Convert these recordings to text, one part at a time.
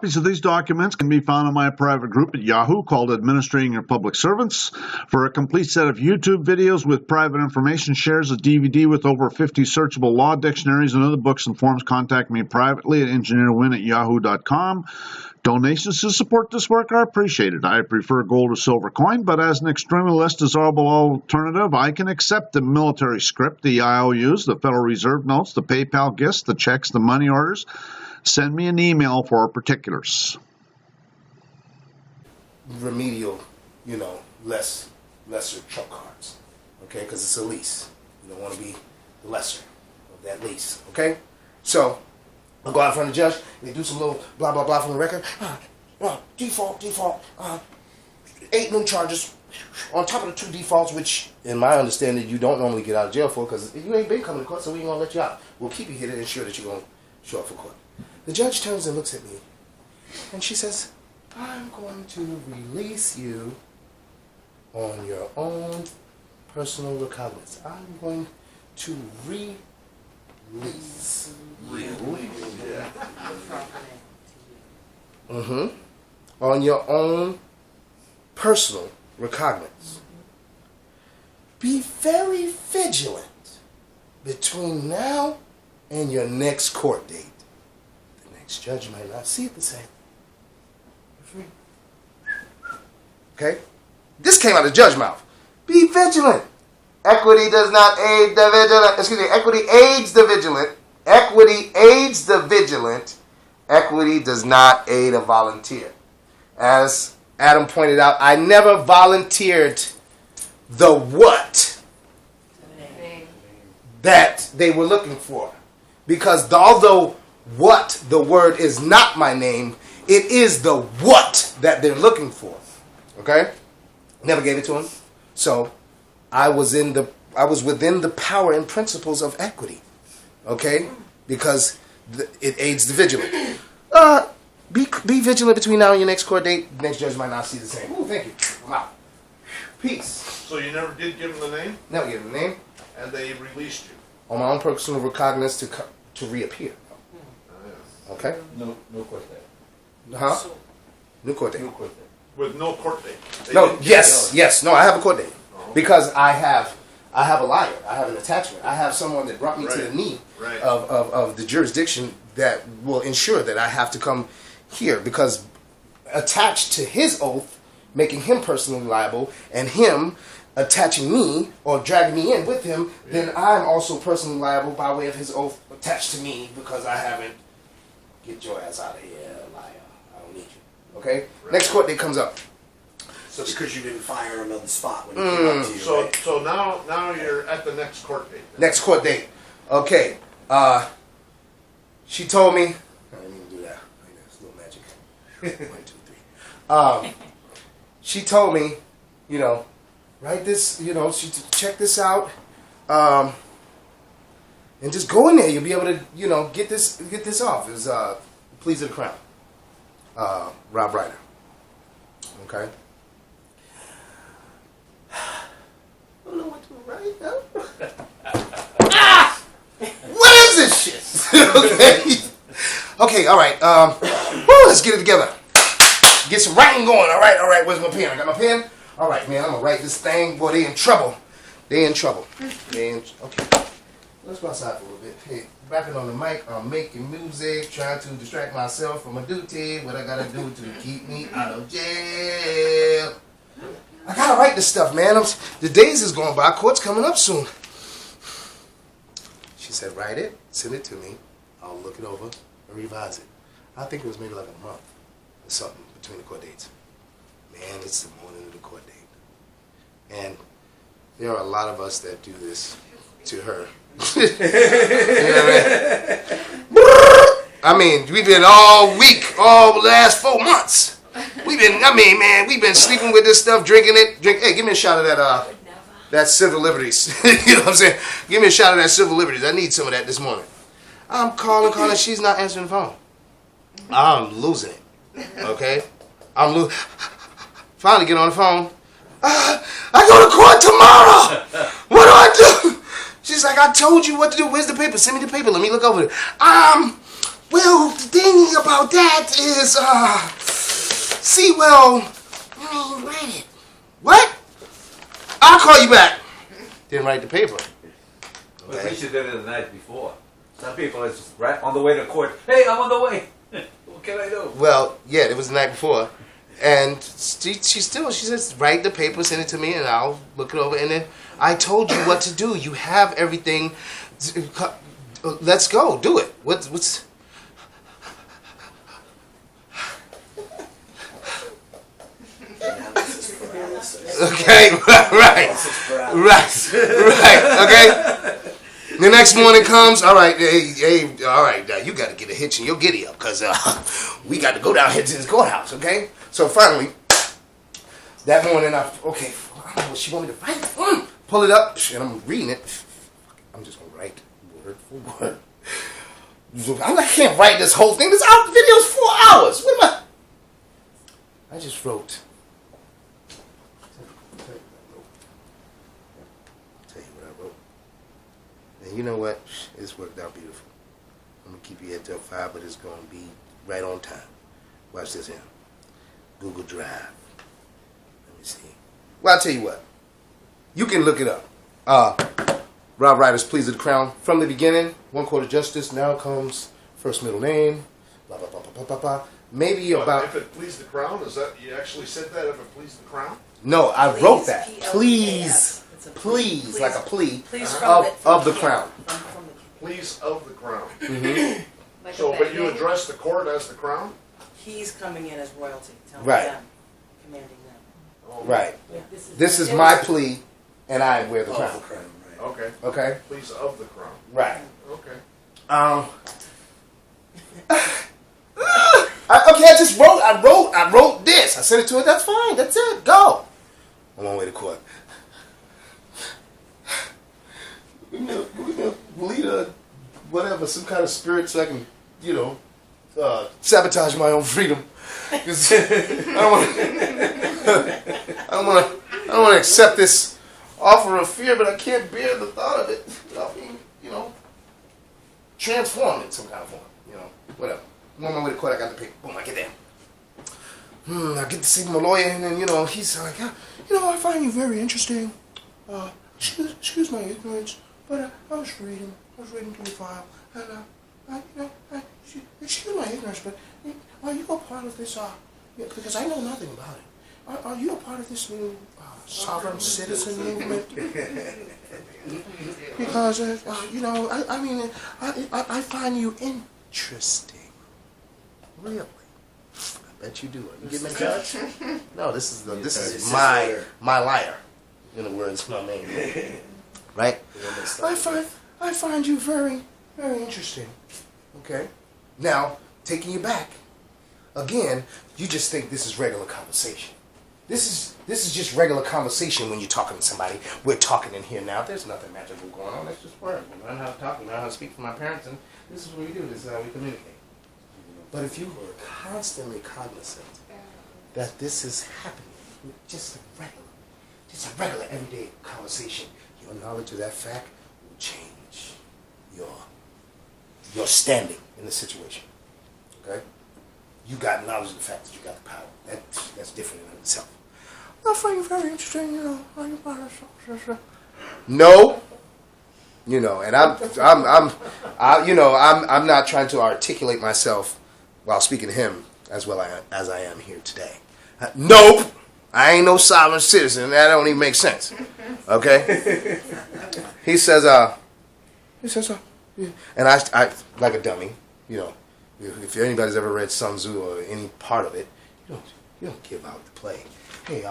Copies of these documents can be found in my private group at Yahoo called Administrating-Your-Public-Servants. For a complete set of YouTube videos with private information, shares a DVD with over 50 searchable law dictionaries and other books and forms, contact me privately at engineerwin@yahoo.com. Donations to support this work are appreciated. I prefer gold or silver coin, but as an extremely less desirable alternative, I can accept the military script, the IOUs, the Federal Reserve notes, the PayPal gifts, the checks, the money orders. Send me an email for particulars. Remedial, lesser trump cards, okay? Because it's a lease. You don't want to be the lesser of that lease, okay? So, I'll go out in front of the judge, and they do some little blah, blah, blah from the record. Default, 8 new charges on top of the 2 defaults, which, in my understanding, you don't normally get out of jail for, because you ain't been coming to court, so we ain't going to let you out. We'll keep you here to ensure that you're going to show up for court. The judge turns and looks at me, and she says, I'm going to release you on your own personal recognizance. I'm going to release you. On your own personal recognizance. Be very vigilant between now and your next court date. Next judge might not see it the same. You're free. Okay? This came out of the judge's mouth. Be vigilant. Equity does not aid the vigilant. Equity aids the vigilant. Equity aids the vigilant. Equity does not aid a volunteer. As Adam pointed out, I never volunteered the what that they were looking for. Because although what the word is not my name, it is the what that they're looking for. Okay? Never gave it to him. So I was within the power and principles of equity. Okay? Because it aids the vigilant. Be vigilant between now and your next court date. The next judge might not see the same. Ooh, thank you. I'm out. Peace. So you never did give him the name? Never gave him the name. And they released you? On my own personal recognizance to reappear. Okay? No court date. Huh? New court date. With no court date? Yes. No, I have a court date. Because I have a liar. I have an attachment. I have someone that brought me to the knee of the jurisdiction that will ensure that I have to come here. Because attached to his oath, making him personally liable, and him attaching me or dragging me in with him, then I'm also personally liable by way of his oath attached to me because I haven't. Get your ass out of here, liar. I don't need you. Okay? Right. Next court date comes up. So because you didn't fire him on the spot when he came up to you, So now you're at the next court date. Then. Next court date. Okay. She told me. I didn't even do that. It's a little magic. 1, 2, 3. She told me, write this, she check this out. And just go in there. You'll be able to, get this off. It's Pleas of the Crown. Rob Ryder. Okay. I don't know what to write now. What is this shit? Okay, all right. Let's get it together. Get some writing going. All right. Where's my pen? I got my pen. All right, man. I'm gonna write this thing. Boy, they in trouble. Okay. Let's go outside for a little bit. Hey, rapping on the mic, I'm making music, trying to distract myself from my duty. What I gotta do to keep me out of jail? I gotta write this stuff, man. The days is going by. Court's coming up soon. She said, write it, send it to me. I'll look it over and revise it. I think it was maybe like a month or something between the court dates. Man, it's the morning of the court date. And there are a lot of us that do this to her. You know what I mean, we've been all the last 4 months. We've been sleeping with this stuff, drinking it. Hey, give me a shot of that civil liberties. You know what I'm saying? Give me a shot of that civil liberties. I need some of that this morning. I'm calling. She's not answering the phone. I'm losing it. Okay? Finally get on the phone. I go to court tomorrow. What do I do? She's like, I told you what to do. Where's the paper? Send me the paper. Let me look over it. Well, the thing about that is, see, well, I ain't write it. What? I'll call you back. Didn't write the paper. Well, at least you did it the night before. Some people are just right on the way to court. Hey, I'm on the way. What can I do? Well, yeah, it was the night before. And she says, write the paper, send it to me, and I'll look it over. And then I told you what to do. You have everything. Let's go. Do it. What's... Okay, right, okay. The next morning comes, all right, hey, all right, you got to get a hitch in your giddy up, because we got to go down here to this courthouse, okay? So finally, that morning, I don't know what she want me to write. Pull it up, and I'm reading it. I'm just going to write word for word. I can't write this whole thing. This video's 4 hours. What am I just wrote. And you know what? It's worked out beautiful. I'm going to keep you here till 5, but it's going to be right on time. Watch this here. Google Drive. Let me see. Well, I'll tell you what. You can look it up. Rob Ryder's Pleas of the Crown. From the beginning, one court of justice. Now comes first middle name. Blah, blah, blah, blah, blah, blah. Maybe But about... if it pleased the crown, is that, you actually said that, if it pleased the crown? No, I wrote that. Please, Please, like a plea of the crown. Please of the crown. Mm-hmm. Like So, a but you name. address the court as the crown? He's coming in as royalty, telling Right. them, commanding them. Oh, Right. Yeah, This is my plea, and I wear the Oh, crown. the crown, right. Okay. Okay? Please of the crown. Right. Okay. I wrote this. I sent it to her. That's fine. That's it. Go. I'm on my way to court. We need whatever, some kind of spirit so I can, sabotage my own freedom. 'Cause I don't want to accept this offer of fear, but I can't bear the thought of it without being, transformed in some kind of form. Whatever. I'm on my way to court. I got the paper. Boom, I get there. I get to see my lawyer, and then, he's like, I find you very interesting. Excuse my ignorance, but I was reading through the file, and, excuse my ignorance, but are you a part of this, because I know nothing about it. Are you a part of this new sovereign citizen movement? Because, I find you interesting. Really? I bet you do. Are you getting my judge? No, this is my liar. In the words of my name. Right? I find you very, very interesting. Okay? Now, taking you back, again, you just think this is regular conversation. This is just regular conversation when you're talking to somebody. We're talking in here now. There's nothing magical going on. That's just work. We learn how to talk. We learn how to speak for my parents, and this is what we do. This is how we communicate. But if you were constantly cognizant that this is happening, just a regular everyday conversation, your knowledge of that fact will change your standing in the situation. Okay? You got knowledge of the fact that you got the power. That's different in itself. I find you very interesting, No. And I'm not trying to articulate myself while speaking to him as well as I am here today. Nope. I ain't no sovereign citizen. That don't even make sense. Okay? He says, and I like a dummy, if anybody's ever read Sun Tzu or any part of it, you don't give out the play. Hey,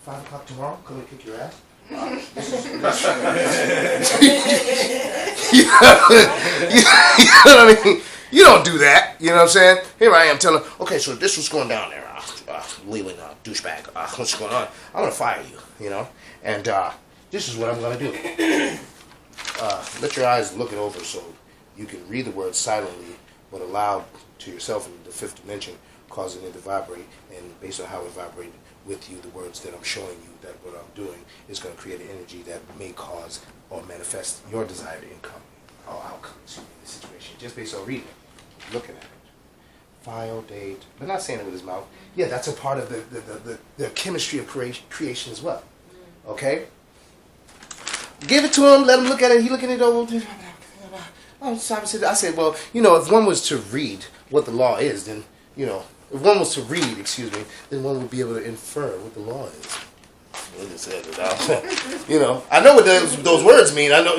5 o'clock tomorrow, come and kick your ass. You know what I mean? You don't do that. You know what I'm saying? Here I am telling, okay, so this was going down there. Leland, douchebag. What's going on? I'm going to fire you, And this is what I'm going to do. Let your eyes look it over so you can read the words silently, but aloud to yourself in the 5th dimension, causing it to vibrate. And based on how it vibrated with you, the words that I'm showing you, that what I'm doing is going to create an energy that may cause or manifest your desired income or outcomes in the situation, just based on reading it. looking at it. File date, but not saying it with his mouth. Yeah, that's a part of the chemistry of creation as well. Okay? Give it to him, let him look at it. He looking at it over. I said, well, if one was to read what the law is, then, if one was to read, then one would be able to infer what the law is. I know what those words mean. I know,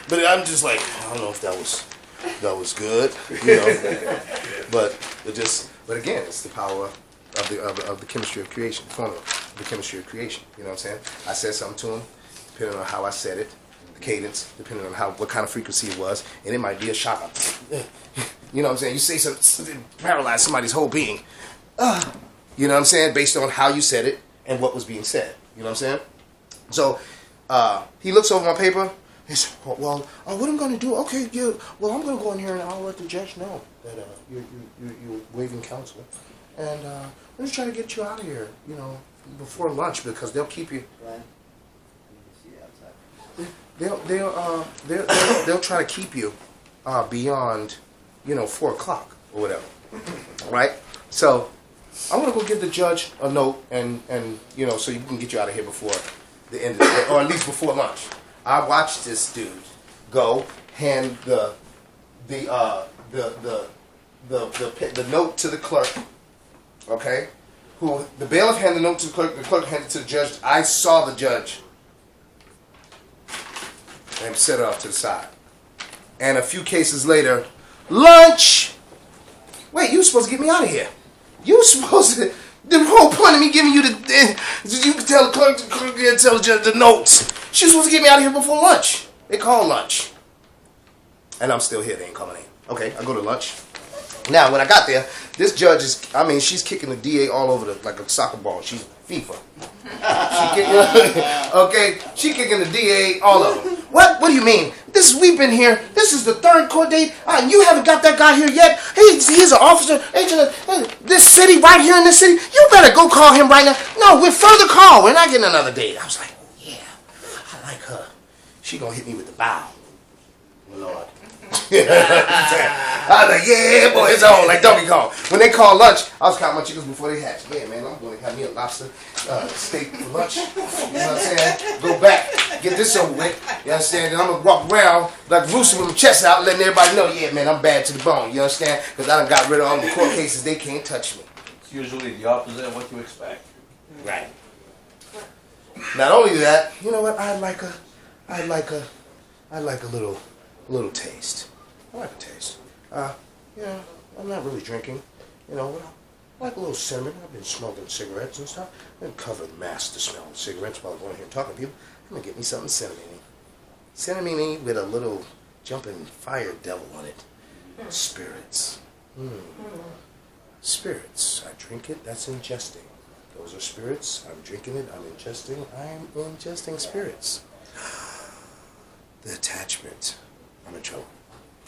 but I'm just like, I don't know if that was good, but again, it's the power of the chemistry of creation, the formula, the chemistry of creation. You know what I'm saying? I said something to him, depending on how I said it, the cadence, depending on what kind of frequency it was, and it might be a shock. You know what I'm saying? You say something, paralyze somebody's whole being. You know what I'm saying? Based on how you said it and what was being said. You know what I'm saying? So he looks over my paper. He said, well, what I'm going to do, okay, yeah, well, I'm going to go in here and I'll let the judge know that you're waiving counsel. And we're just trying to get you out of here, before lunch because they'll keep you. They'll try to keep you beyond, 4 o'clock or whatever. Right? So I'm going to go give the judge a note and so you can get you out of here before the end of the day, or at least before lunch. I watched this dude go hand the note to the clerk, okay? The bailiff handed the note to the clerk handed it to the judge. I saw the judge and set it off to the side. And a few cases later, lunch! Wait, you were supposed to get me out of here. You were supposed to... The whole point of me giving you you can tell the clerk and tell the judge the notes. She was supposed to get me out of here before lunch. They called lunch. And I'm still here. They ain't coming in. Okay, I go to lunch. Now, when I got there, this judge she's kicking the DA all over like a soccer ball. She's FIFA. She kicking the DA all over. What do you mean? We've been here. This is the 3rd court date. You haven't got that guy here yet. He's an officer, agent of this city, right here in this city. You better go call him right now. No, we're further call. We're not getting another date. I was like, yeah, I like her. She gonna hit me with the bow. Lord. I was like, yeah, boy, it's on, like Donkey Kong. When they call lunch, I was counting my chickens before they hatch. Yeah, man, I'm going to have me a lobster steak for lunch. You know what I'm saying? Go back, get this over with. You understand? And I'm going to walk around like Rooster with my chest out, letting everybody know, yeah, man, I'm bad to the bone. You understand? Because I done got rid of all the court cases. They can't touch me. It's usually the opposite of what you expect. Right. Not only that, you know what? I'd like a little taste. I like a taste. I'm not really drinking. I like a little cinnamon. I've been smoking cigarettes and stuff. I'm going to cover the mask to smell cigarettes while I'm going here and talking to people. I'm going to get me something cinnamony. Cinnamony with a little jumping fire devil on it. Spirits. Spirits. I drink it. That's ingesting. Those are spirits. I'm drinking it. I'm ingesting. I'm ingesting spirits. The attachment. I'm in trouble.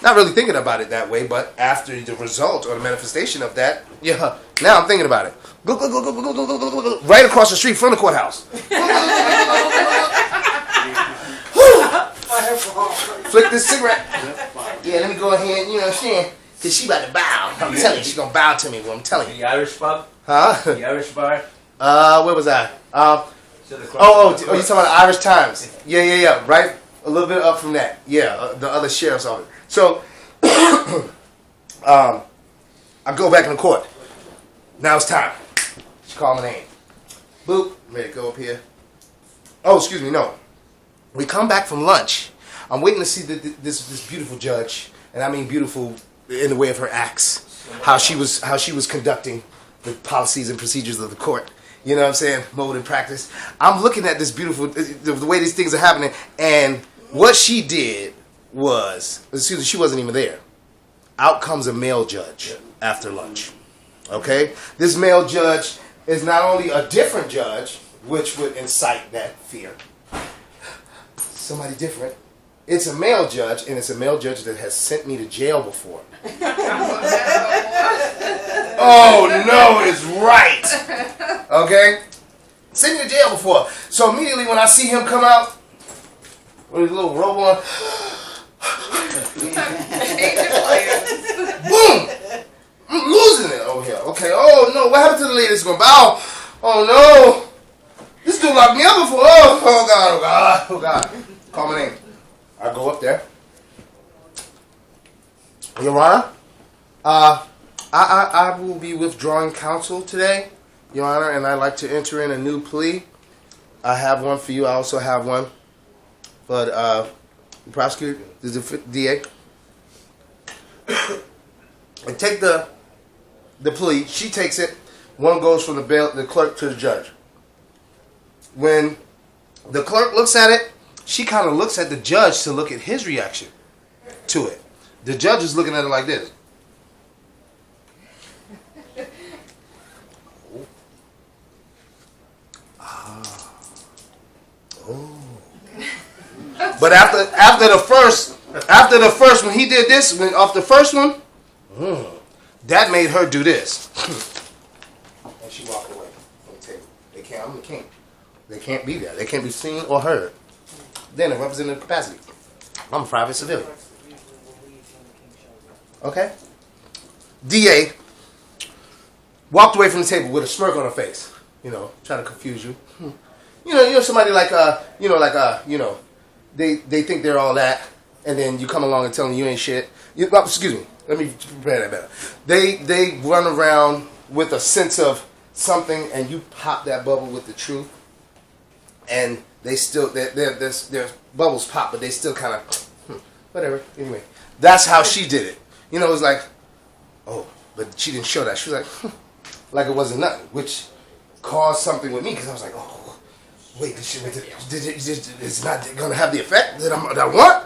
Not really thinking about it that way, but after the result or the manifestation of that, yeah, now I'm thinking about it. Go, right across the street from the courthouse. Flick this cigarette. Yeah, let me go ahead, you know what I'm saying? Because she about to bow. I'm telling you, she's going to bow to me. What I'm telling you. The Irish pub? Huh? The Irish bar? Where was I? You talking about the Irish Times? Yeah. Right? A little bit up from that. Yeah, the other sheriff's office. So, I go back in the court. Now it's time. She called my name. Boop. I'm ready to go up here. Oh, excuse me, no. We come back from lunch. I'm waiting to see this beautiful judge, and I mean beautiful in the way of her acts, how she was conducting the policies and procedures of the court. You know what I'm saying? Mode and practice. I'm looking at this beautiful, the way these things are happening, and what she did was, excuse me, she wasn't even there. Out comes a male judge after lunch. Okay? This male judge is not only a different judge, which would incite that fear. Somebody different. It's a male judge, and it's a male judge that has sent me to jail before. Oh, no, it's right. Okay? Sent me to jail before. So immediately when I see him come out with his little robe on, boom! I'm losing it over here. Okay, oh no, what happened to the lady that's gonna bow? Oh no. This dude locked me up before. Oh God, oh God, oh God. Call my name. I go up there. Your Honor, I will be withdrawing counsel today, Your Honor, and I'd like to enter in a new plea. I have one for you. I also have one for the prosecutor, the DA. And take the plea. She takes it. One goes from the clerk to the judge. When the clerk looks at it, she kind of looks at the judge to look at his reaction to it. The judge is looking at it like this. But after the first, when he did this, off the first one, that made her do this. And she walked away from the table. I'm the king. They can't be there. They can't be seen or heard. Then in representative capacity, I'm a private civilian. Okay? DA walked away from the table with a smirk on her face. Trying to confuse you. Somebody they think they're all that, and then you come along and tell them you ain't shit. Excuse me. Let me prepare that better. They run around with a sense of something, and you pop that bubble with the truth, and they still their bubbles pop, but they still kind of whatever. Anyway, that's how she did it. It was like, oh, but she didn't show that. She was like it wasn't nothing, which caused something with me because I was like, oh. Wait, it's not going to have the effect that I want?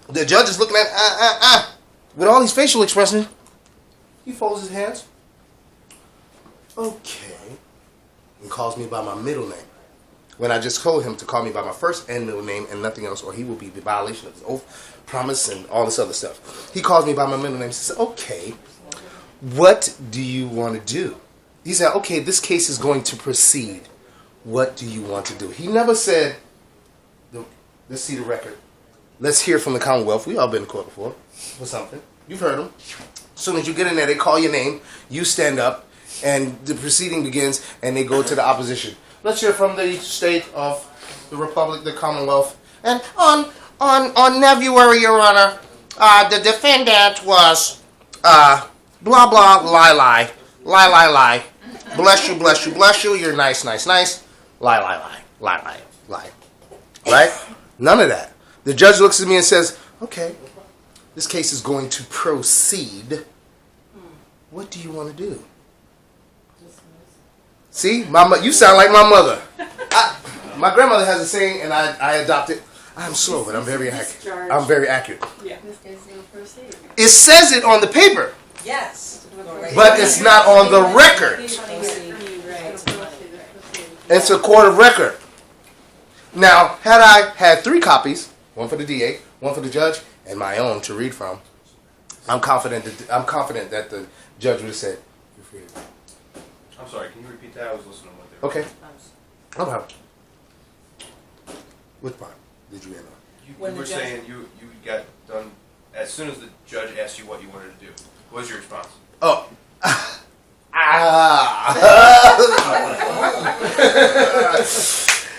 The judge is looking at, with all these facial expressions. He folds his hands. Okay. And calls me by my middle name. When I just told him to call me by my first and middle name and nothing else, or he will be the violation of his oath, promise, and all this other stuff. He calls me by my middle name and says, okay, what do you want to do? He said, okay, this case is going to proceed. What do you want to do? He never said, let's see the record. Let's hear from the Commonwealth. We all been in court before for something. You've heard them. As soon as you get in there, they call your name. You stand up, and the proceeding begins, and they go to the opposition. Let's hear from the state of the Republic, the Commonwealth. And on February, Your Honor, the defendant was blah blah lie. Bless you. You're nice. Lie. Right? None of that. The judge looks at me and says, okay, this case is going to proceed. What do you want to do? See? You sound like my mother. My grandmother has a saying, and I adopt it. I'm slow, but I'm very accurate. I'm very accurate. Yeah. It says it on the paper. Yes. But it's not on the record. It's a court of record. Now, had I had 3 copies, one for the DA, one for the judge, and my own to read from, I'm confident that the judge would have said, "You're free to." I'm sorry, can you repeat that? I was listening with you. Okay. No problem. Which part did you end on? You When the were judge- saying you got done as soon as the judge asked you what you wanted to do. What was your response? Oh.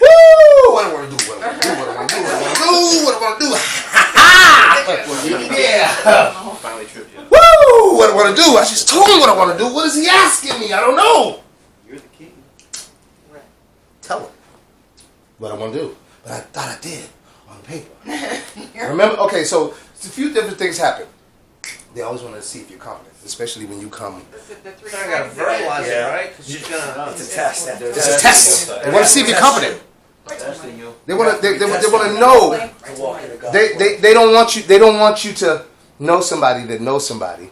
Woo! What I want to do? What I want to do? Yeah. Finally tripped you. Woo! What I want to do? I just told him what I want to do. What is he asking me? I don't know. You're the king. Tell him what I want to do. But I thought I did on paper. Remember? Okay, so a few different things happen. They always want to see if you're competent, especially when you come. I got to verbalize it, right? Because she's gonna. It's a test. It's a test. They want to see if you're competent. Testing you. They want to know. They don't want you. They don't want you to know somebody that knows somebody,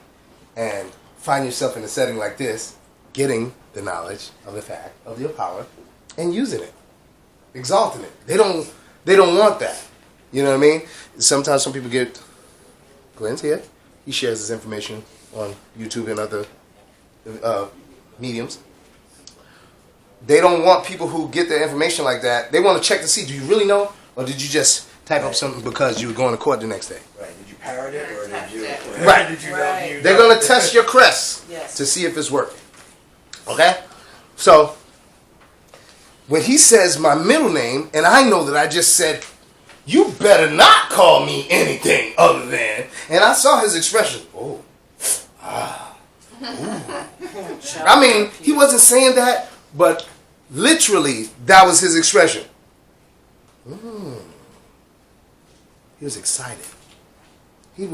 and find yourself in a setting like this, getting the knowledge of the fact of your power, and using it, exalting it. They don't want that. You know what I mean? Sometimes some people get. Glenn's here. He shares his information on YouTube and other mediums. They don't want people who get their information like that. They want to check to see, do you really know? Or did you just type up something because you were going to court the next day? Right. Did you parrot it or did you? Right. Did you know Right. you They're know? going to test your crest Yes. to see if it's working. Okay? So, when he says my middle name, and I know that I just said, you better not call me anything other than, and I saw his expression, oh, I mean, he wasn't saying that, but literally, that was his expression. He was excited. They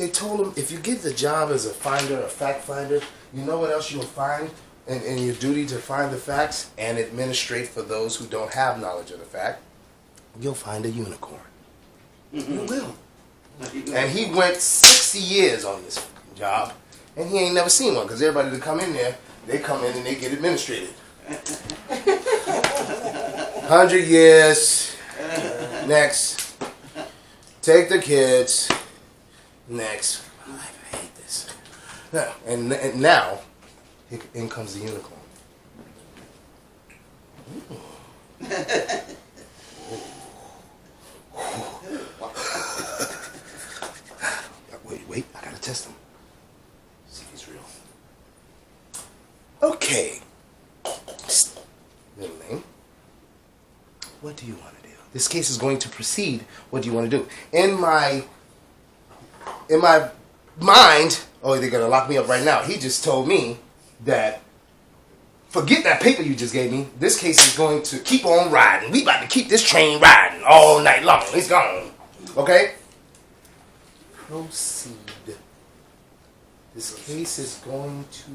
told him, if you get the job as a finder, a fact finder, you know what else you'll find in your duty to find the facts and administrate for those who don't have knowledge of the fact? You'll find a unicorn. You will. And he went 60 years on this job, and he ain't never seen one, because everybody that come in there, they come in and they get administrated. 100 years. Next. Take the kids. Next. I hate this. And now, in comes the unicorn. Wait, I gotta test him. See if he's real. Okay. Middle name. What do you want to do? This case is going to proceed. What do you want to do? In my mind, oh, they're gonna lock me up right now. He just told me that forget that paper you just gave me. This case is going to keep on riding. We about to keep this train riding all night long. It's gone. Okay? Proceed. This case is going to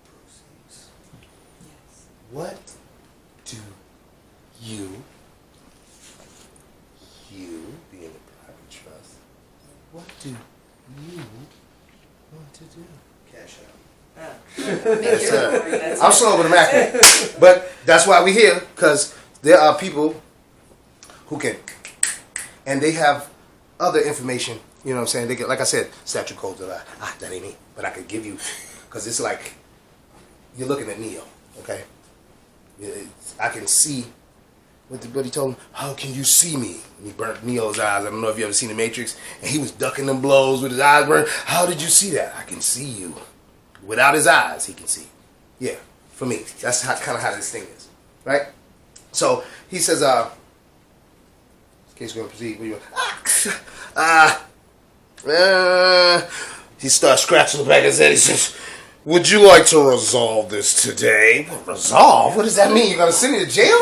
proceed. What do you being a private trust, what do you want to do? Cash out. Yes, sir. I'm slow with the math, but that's why we're here, because there are people who can, and they have other information. You know what I'm saying? They get, like I said, statute codes are like, that ain't me, but I could give you, because it's like you're looking at Neo. Okay, I can see. What he told him, how can you see me? And he burnt Neo's eyes. I don't know if you ever seen The Matrix. And he was ducking them blows with his eyes burned. How did you see that? I can see you. Without his eyes, he can see. Yeah, for me. That's kind of how this thing is. Right? So, he says, this case is going to proceed. What do you want? He starts scratching the back of his head. He says, would you like to resolve this today? Resolve? What does that mean? You're going to send me to jail?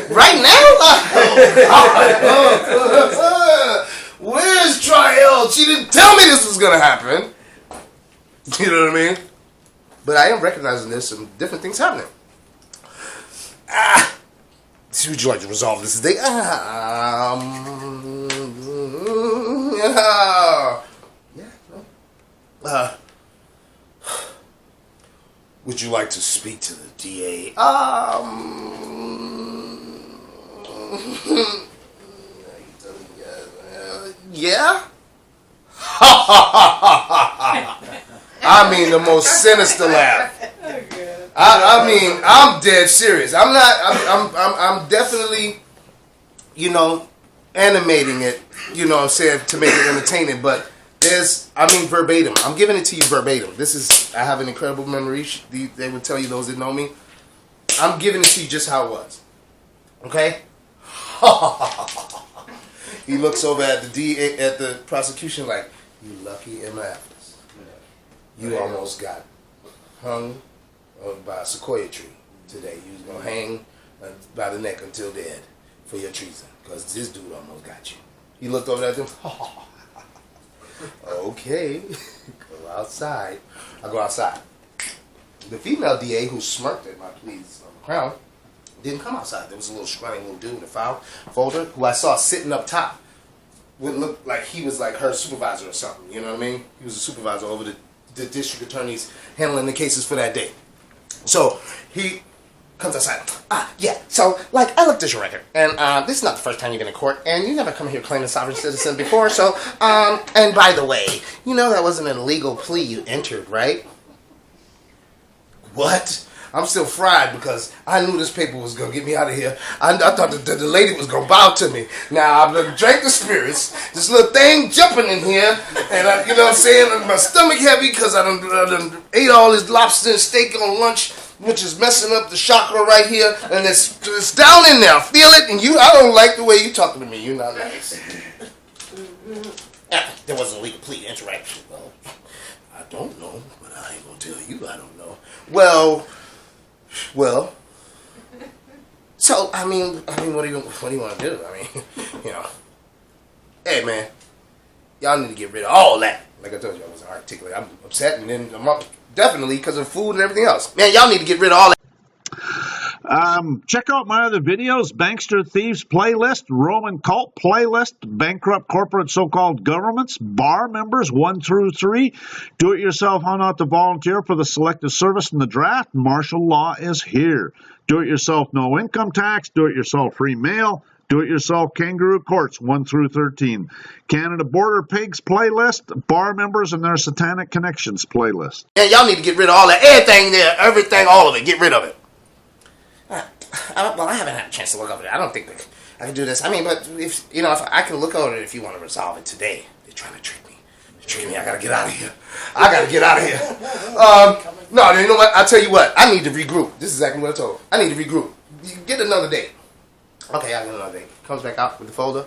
Right now? Where's Triel? She didn't tell me this was going to happen. You know what I mean? But I am recognizing there's some different things happening. Would you like to resolve this today? Would you like to speak to the DA? Yeah? I mean, the most sinister laugh. I mean, I'm dead serious. I'm definitely, animating it, what I'm saying, to make it entertaining, but verbatim. I'm giving it to you verbatim. I have an incredible memory. They would tell you, those that know me. I'm giving it to you just how it was. Okay? He looks over at the DA, at the prosecution like, you lucky MFs. You almost got hung by a sequoia tree today. You was going to hang by the neck until dead for your treason. Because this dude almost got you. He looked over at them. Okay, go outside. I go outside. The female DA who smirked at my pleas on the crown didn't come outside. There was a little scrawny little dude in a file folder who I saw sitting up top. Would look like he was like her supervisor or something. You know what I mean? He was a supervisor over the district attorneys handling the cases for that day. So he comes outside. Yeah. So, I looked at your record, and this is not the first time you've been in court, and you never come here claiming sovereign citizen before. So, and by the way, that wasn't an illegal plea you entered, right? What? I'm still fried because I knew this paper was going to get me out of here. I thought the lady was going to bow to me. Now, I've done drank the spirits. This little thing jumping in here. And, you know what I'm saying? My stomach heavy because I done ate all this lobster and steak on lunch, which is messing up the chakra right here. And it's down in there. I feel it. And I don't like the way you talking to me. You're not nice. There wasn't a complete interaction. Well, I don't know, but I ain't gonna tell you I don't know. Well. So I mean, what do you want to do? I mean, you know, hey man, y'all need to get rid of all that. Like I told you, I wasn't articulate. I'm upset, and then I'm up definitely because of food and everything else. Man, y'all need to get rid of all that. Check out my other videos, Bankster Thieves Playlist, Roman Cult Playlist, Bankrupt Corporate So-Called Governments, Bar Members 1 through 3, Do-It-Yourself How Not to Volunteer for the Selective Service in the Draft, Martial Law is Here, Do-It-Yourself No Income Tax, Do-It-Yourself Free Mail, Do-It-Yourself Kangaroo Courts 1 through 13, Canada Border Pigs Playlist, Bar Members and their Satanic Connections Playlist. Yeah, y'all need to get rid of all that, everything there, everything, all of it, get rid of it. Well, I haven't had a chance to look over it. I don't think I can do this. I mean, but if I can look over it if you want to resolve it today. They're trying to trick me. I gotta get out of here. No, you know what? I'll tell you what. I need to regroup. This is exactly what I told him. I need to regroup. You get another date. Okay, I get another date. Comes back out with the folder,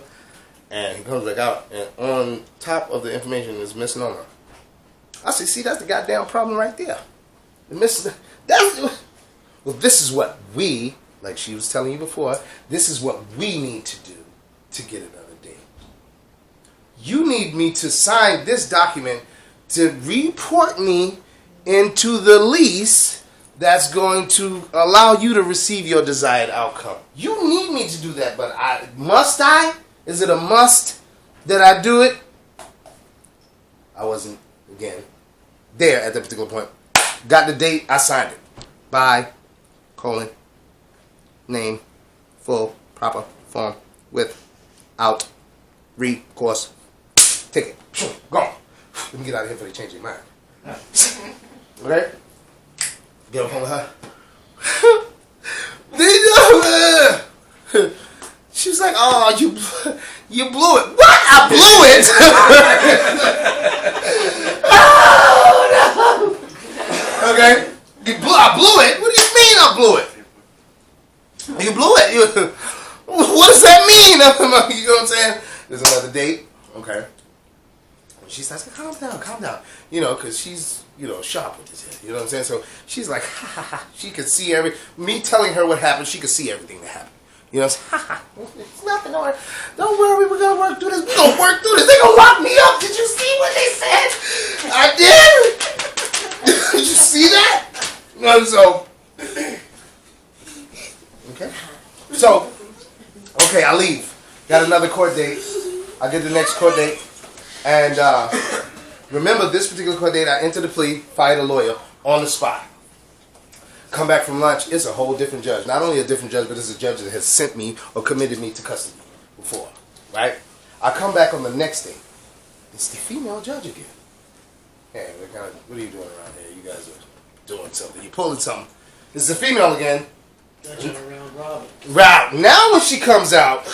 and he comes back out, and on top of the information is missing on her. I say, see, that's the goddamn problem right there. The missing. Well, this is what we, like she was telling you before, this is what we need to do to get another date. You need me to sign this document to report me into the lease that's going to allow you to receive your desired outcome. You need me to do that, but must I? Is it a must that I do it? I wasn't, again, there at that particular point. Got the date, I signed it. Bye. Name, full, proper, form, without recourse, ticket, gone. Let me get out of here before they change their mind. Okay? Get on the phone with her. She was like, oh, you blew it. What? I blew it? Oh, no. Okay? I blew it? What do you mean I blew it? You blew it. What does that mean? You know what I'm saying? There's another date. Okay. She starts, calm down. You know, because she's, sharp with this head. You know what I'm saying? So she's like, ha, ha, ha. She could see me telling her what happened, she could see everything that happened. You know, ha, ha. It's nothing. Don't worry, we're going to work through this. We're going to work through this. They're going to lock me up. Did you see what they said? I did. Did you see that? So, okay, I leave. Got another court date. I get the next court date. And remember, this particular court date, I entered the plea, fired a lawyer on the spot. Come back from lunch, it's a whole different judge. Not only a different judge, but it's a judge that has sent me or committed me to custody before. Right? I come back on the next day. It's the female judge again. Hey, what are you doing around here? You guys are doing something. You're pulling something. This is a female again. Judging around Robin. Right. Now when she comes out,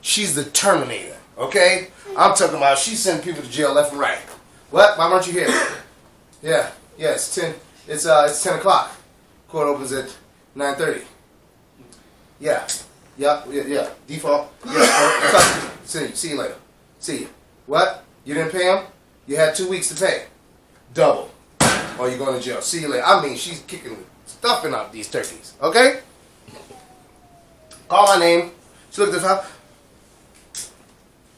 she's the Terminator. Okay? I'm talking about she sending people to jail left and right. What? Why weren't you here? Yeah. It's 10. It's 10 o'clock. Court opens at 9:30. Yeah. Default. Yeah. See you later. See you. What? You didn't pay him? You had 2 weeks to pay. Double. Or you're going to jail. See you later. I mean, she's kicking stuffing out these turkeys. Okay? Call my name. She looked at the file.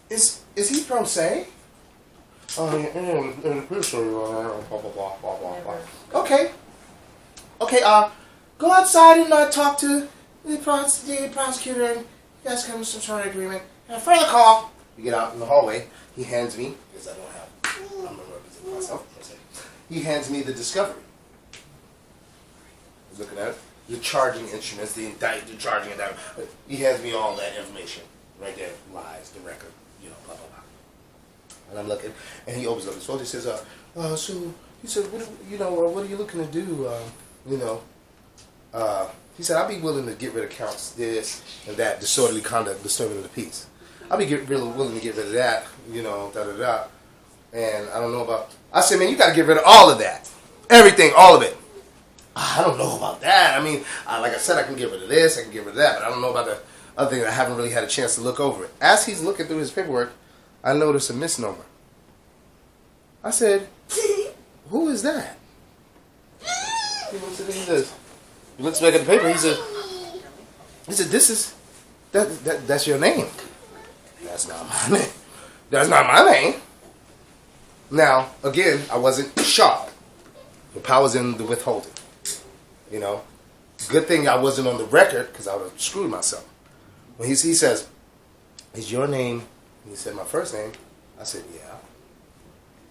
Is he pro se? Oh, yeah. Okay. Go outside and talk to the prosecutor and you guys come to some sort of agreement. And further call. We get out in the hallway. He hands me, because I don't have, I'm not representing myself. He hands me the discovery. I was looking at it. The charging instruments, the charging indictment. He hands me all that information. Right there. Lies, the record, blah, blah, blah. And I'm looking, and he opens up his phone. He says, so, he said, what are you looking to do, He said, I'll be willing to get rid of counts this and that, disorderly conduct, disturbing of the peace. I'll be willing to get rid of that, da-da-da. And I don't know about... I said, man, you got to get rid of all of that. Everything, all of it. I don't know about that. I mean, like I said, I can get rid of this, I can get rid of that, but I don't know about the other thing. I haven't really had a chance to look over it. As he's looking through his paperwork, I noticed a misnomer. I said, who is that? He looks at it, he says... He looks back at the paper. He said, "This is that's your name. That's not my name. That's not my name." Now, again, I wasn't sharp. The power's in the withholding. Good thing I wasn't on the record because I would have screwed myself. When he says, "Is your name?" And he said my first name. I said, "Yeah."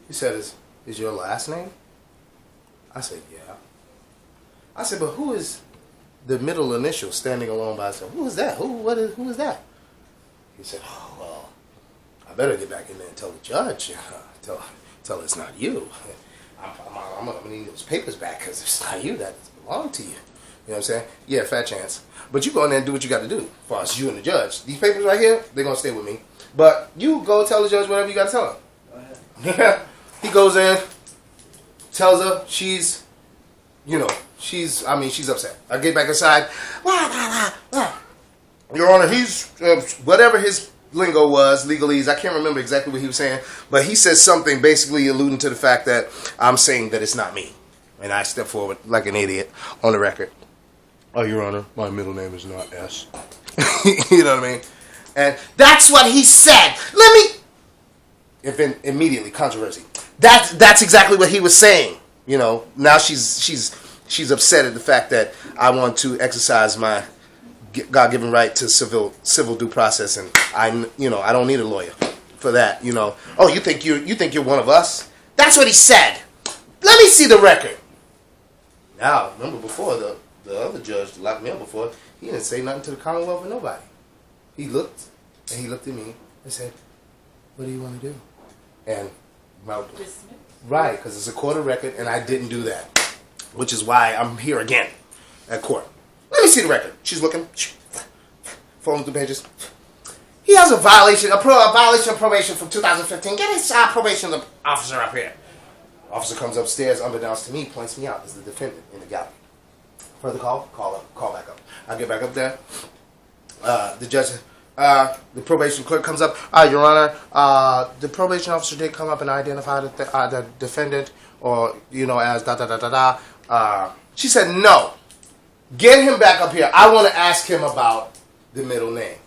He said, "Is your last name?" I said, "Yeah." I said, but who is the middle initial standing alone by itself? Who is that? Who is that? He said, oh, well, I better get back in there and tell the judge. Tell her it's not you. I'm going to need those papers back because it's not you. That belong to you. You know what I'm saying? Yeah, fat chance. But you go in there and do what you got to do as far as you and the judge. These papers right here, they're going to stay with me. But you go tell the judge whatever you got to tell her. Go ahead. He goes in, tells her she's upset. I get back inside. Your Honor, he's, whatever his lingo was, legalese, I can't remember exactly what he was saying, but he says something basically alluding to the fact that I'm saying that it's not me. And I step forward like an idiot on the record. Oh, Your Honor, my middle name is not S. You know what I mean? And that's what he said. Immediately, controversy. That's exactly what he was saying. Now she's upset at the fact that I want to exercise my God-given right to civil due process, and I don't need a lawyer for that. Oh, you think you're one of us? That's what he said. Let me see the record. Now, remember before the other judge locked me up before, he didn't say nothing to the Commonwealth or nobody. He looked at me and said, "What do you want to do?" And right, because it's a court of record, and I didn't do that. Which is why I'm here again at court. Let me see the record. She's looking. Falling through pages. He has a violation of probation from 2015. Get his probation officer up here. Officer comes upstairs, unbeknownst to me, points me out as the defendant in the gallery. Further call back up. I get back up there. The judge, the probation clerk comes up. Your Honor, the probation officer did come up and identify the defendant, or as da. She said, no. Get him back up here. I want to ask him about the middle name.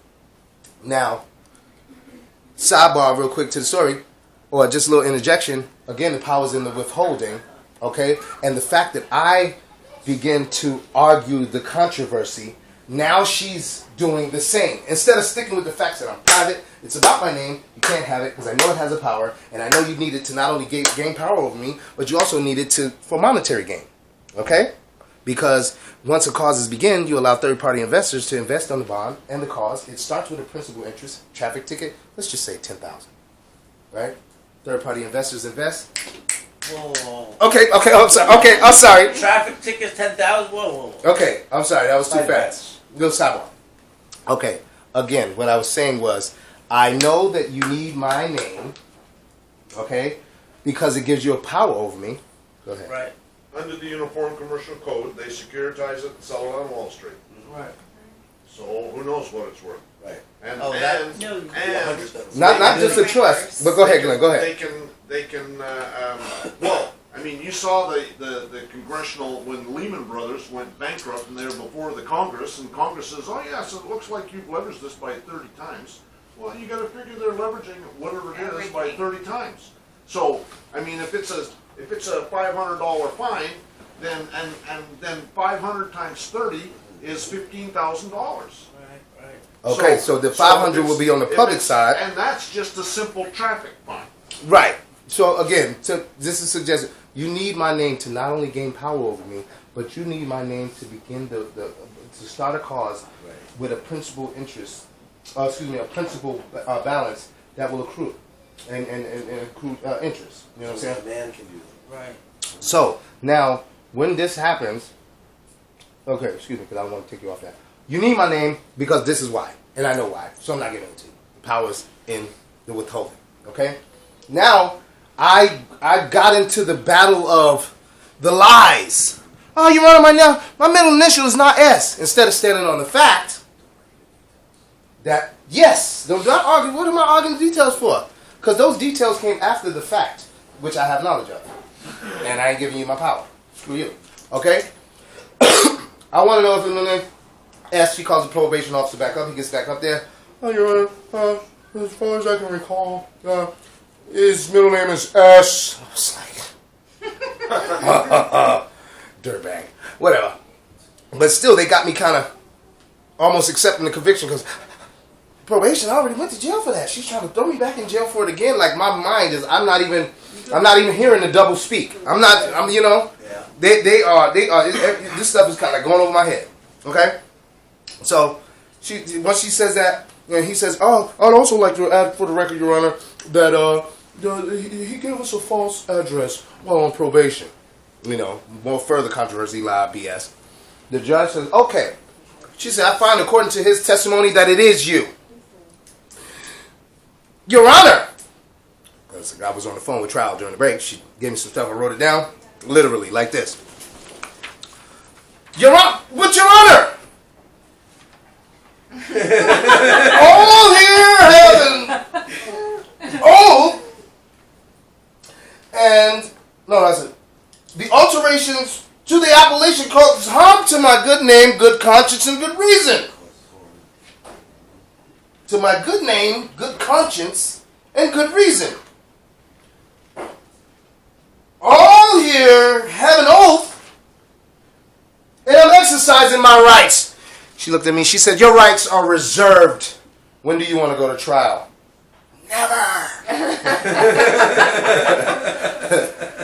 Now, sidebar real quick to the story, or just a little interjection. Again, the power's in the withholding, okay? And the fact that I begin to argue the controversy, now she's doing the same. Instead of sticking with the facts that I'm private, it's about my name, you can't have it because I know it has a power, and I know you need it to not only gain power over me, but you also need it for monetary gain. Okay? Because once a cause is begin, you allow third-party investors to invest on the bond and the cause. It starts with a principal interest, traffic ticket, let's just say $10,000. Right? Third-party investors invest. Whoa. Okay, I'm sorry. Traffic tickets, 10,000. Whoa. Okay, I'm sorry, that was too fast. Little sidebar. Okay, again, what I was saying was, I know that you need my name, okay, because it gives you a power over me. Go ahead. Right. Under the Uniform Commercial Code, they securitize it and sell it on Wall Street. Right. So who knows what it's worth? Right. And Oh, and, no. and Not just a trust, but go ahead, Glenn. Go ahead. they can. Well, I mean, you saw the congressional when Lehman Brothers went bankrupt, and they were before the Congress, and Congress says, "Oh yeah, so it looks like you've leveraged this by 30 times." Well, you got to figure they're leveraging whatever it is by 30 times. So, I mean, if it's a $500 fine, then then 500 times 30 is $15,000. Right. Okay, so the 500 will be on the public side, and that's just a simple traffic fine. right? So again, this is suggested. You need my name to not only gain power over me, but you need my name to begin to start a cause with a principal interest. A principal balance that will accrue and accrue interest. You know what I'm saying? A man can do that. Right. So now, when this happens, Okay, excuse me, because I don't want to take you off that. You need my name because this is why, and I know why, so I'm not giving it to you. The power's in the withholding. Okay. Now I got into the battle of the lies. Oh, Your Honor, my middle initial is not S. Instead of standing on the fact that, yes, don't argue. What am I arguing the details for? Because those details came after the fact, which I have knowledge of. And I ain't giving you my power. Screw you. Okay? I want to know if in the name S, she calls the probation officer back up. He gets back up there. Oh, Your Honor, as far as I can recall, his middle name is S. I was like, dirtbag. Whatever. But still, they got me kind of almost accepting the conviction because probation, I already went to jail for that. She's trying to throw me back in jail for it again. Like, my mind is, I'm not even hearing the double speak. They are, this stuff is kind of like going over my head. Okay? So, once she says that, and he says, oh, I'd also like to add for the record, Your Honor, that he gave us a false address while on probation. More further controversy, lie, BS. The judge says, okay. She said, I find according to his testimony that it is you. Your Honor! Because I was on the phone with trial during the break. She gave me some stuff. I wrote it down. Literally, like this. Your Honor! What, Your Honor? All here heaven. Oh! And, no, that's it. The alterations to the appellation cause harm to my good name, good conscience, and good reason. To my good name, good conscience, and good reason. All here have an oath, and I'm exercising my rights. She looked at me, she said, your rights are reserved. When do you want to go to trial? Never.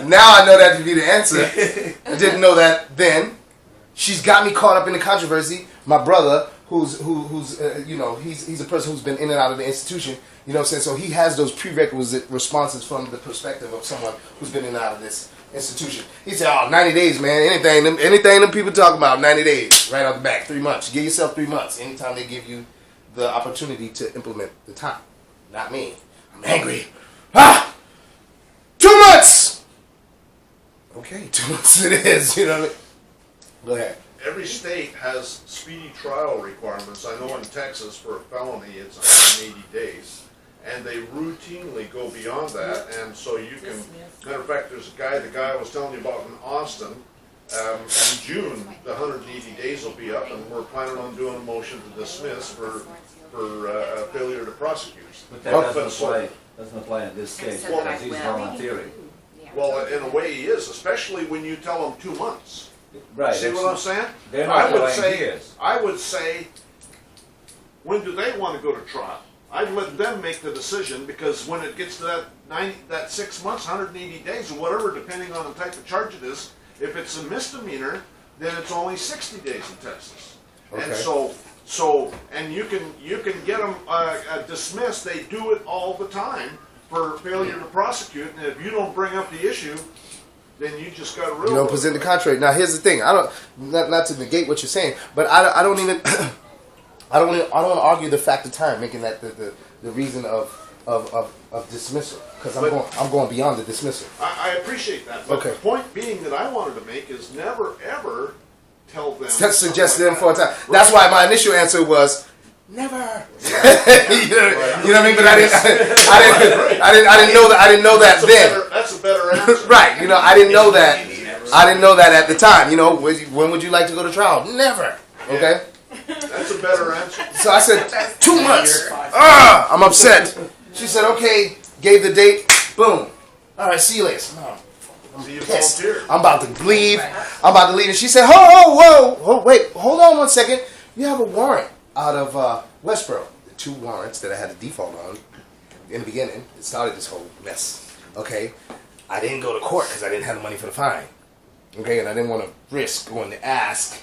Now I know that to be the answer. I didn't know that then. She's got me caught up in the controversy. My brother, who's he's a person who's been in and out of the institution. You know what I'm saying? So he has those prerequisite responses from the perspective of someone who's been in and out of this institution. He said, oh, 90 days, man. Anything them people talk about, 90 days. Right off the back, 3 months. Give yourself 3 months. Anytime they give you the opportunity to implement the time. Not me. I'm angry. 2 months! Okay, 2 months it is. You know what I mean? Go ahead. Every state has speedy trial requirements. I know in Texas for a felony it's 180 days, and they routinely go beyond that. And so you can, matter of fact, there's the guy I was telling you about in Austin. In June, the 180 days will be up, and we're planning on doing a motion to dismiss for failure to prosecute. But that doesn't apply in this case because he's volunteering. Well, in a way he is, especially when you tell them 2 months. Right. See what I'm saying? They're not I would say, when do they want to go to trial? I'd let them make the decision, because when it gets to that 6 months, 180 days, or whatever, depending on the type of charge it is, if it's a misdemeanor, then it's only 60 days in Texas. Okay. And and you can get them dismissed. They do it all the time for failure to prosecute, and if you don't bring up the issue, then you just got to realize. You don't present the contrary. Now, here's the thing. Not to negate what you're saying, but I don't even I don't want to argue the fact of time, making that the reason of dismissal, because I'm going beyond the dismissal. I appreciate that, but the point being that I wanted to make is never ever tell them. Suggest them for a time. Right. That's why my initial answer was never. You know what I mean? But I didn't know that then. That's a better answer. Right. I didn't know that. I didn't know that at the time. When would you like to go to trial? Never. Okay. That's a better answer. So I said 2 months. I'm upset. She said, okay. Gave the date. Boom. All right. See you later. I'm pissed. I'm about to leave. And she said, whoa, wait, hold on 1 second. You have a warrant out of Westboro. The 2 warrants that I had a default on in the beginning. It started this whole mess. Okay. I didn't go to court because I didn't have the money for the fine. Okay. And I didn't want to risk going to ask,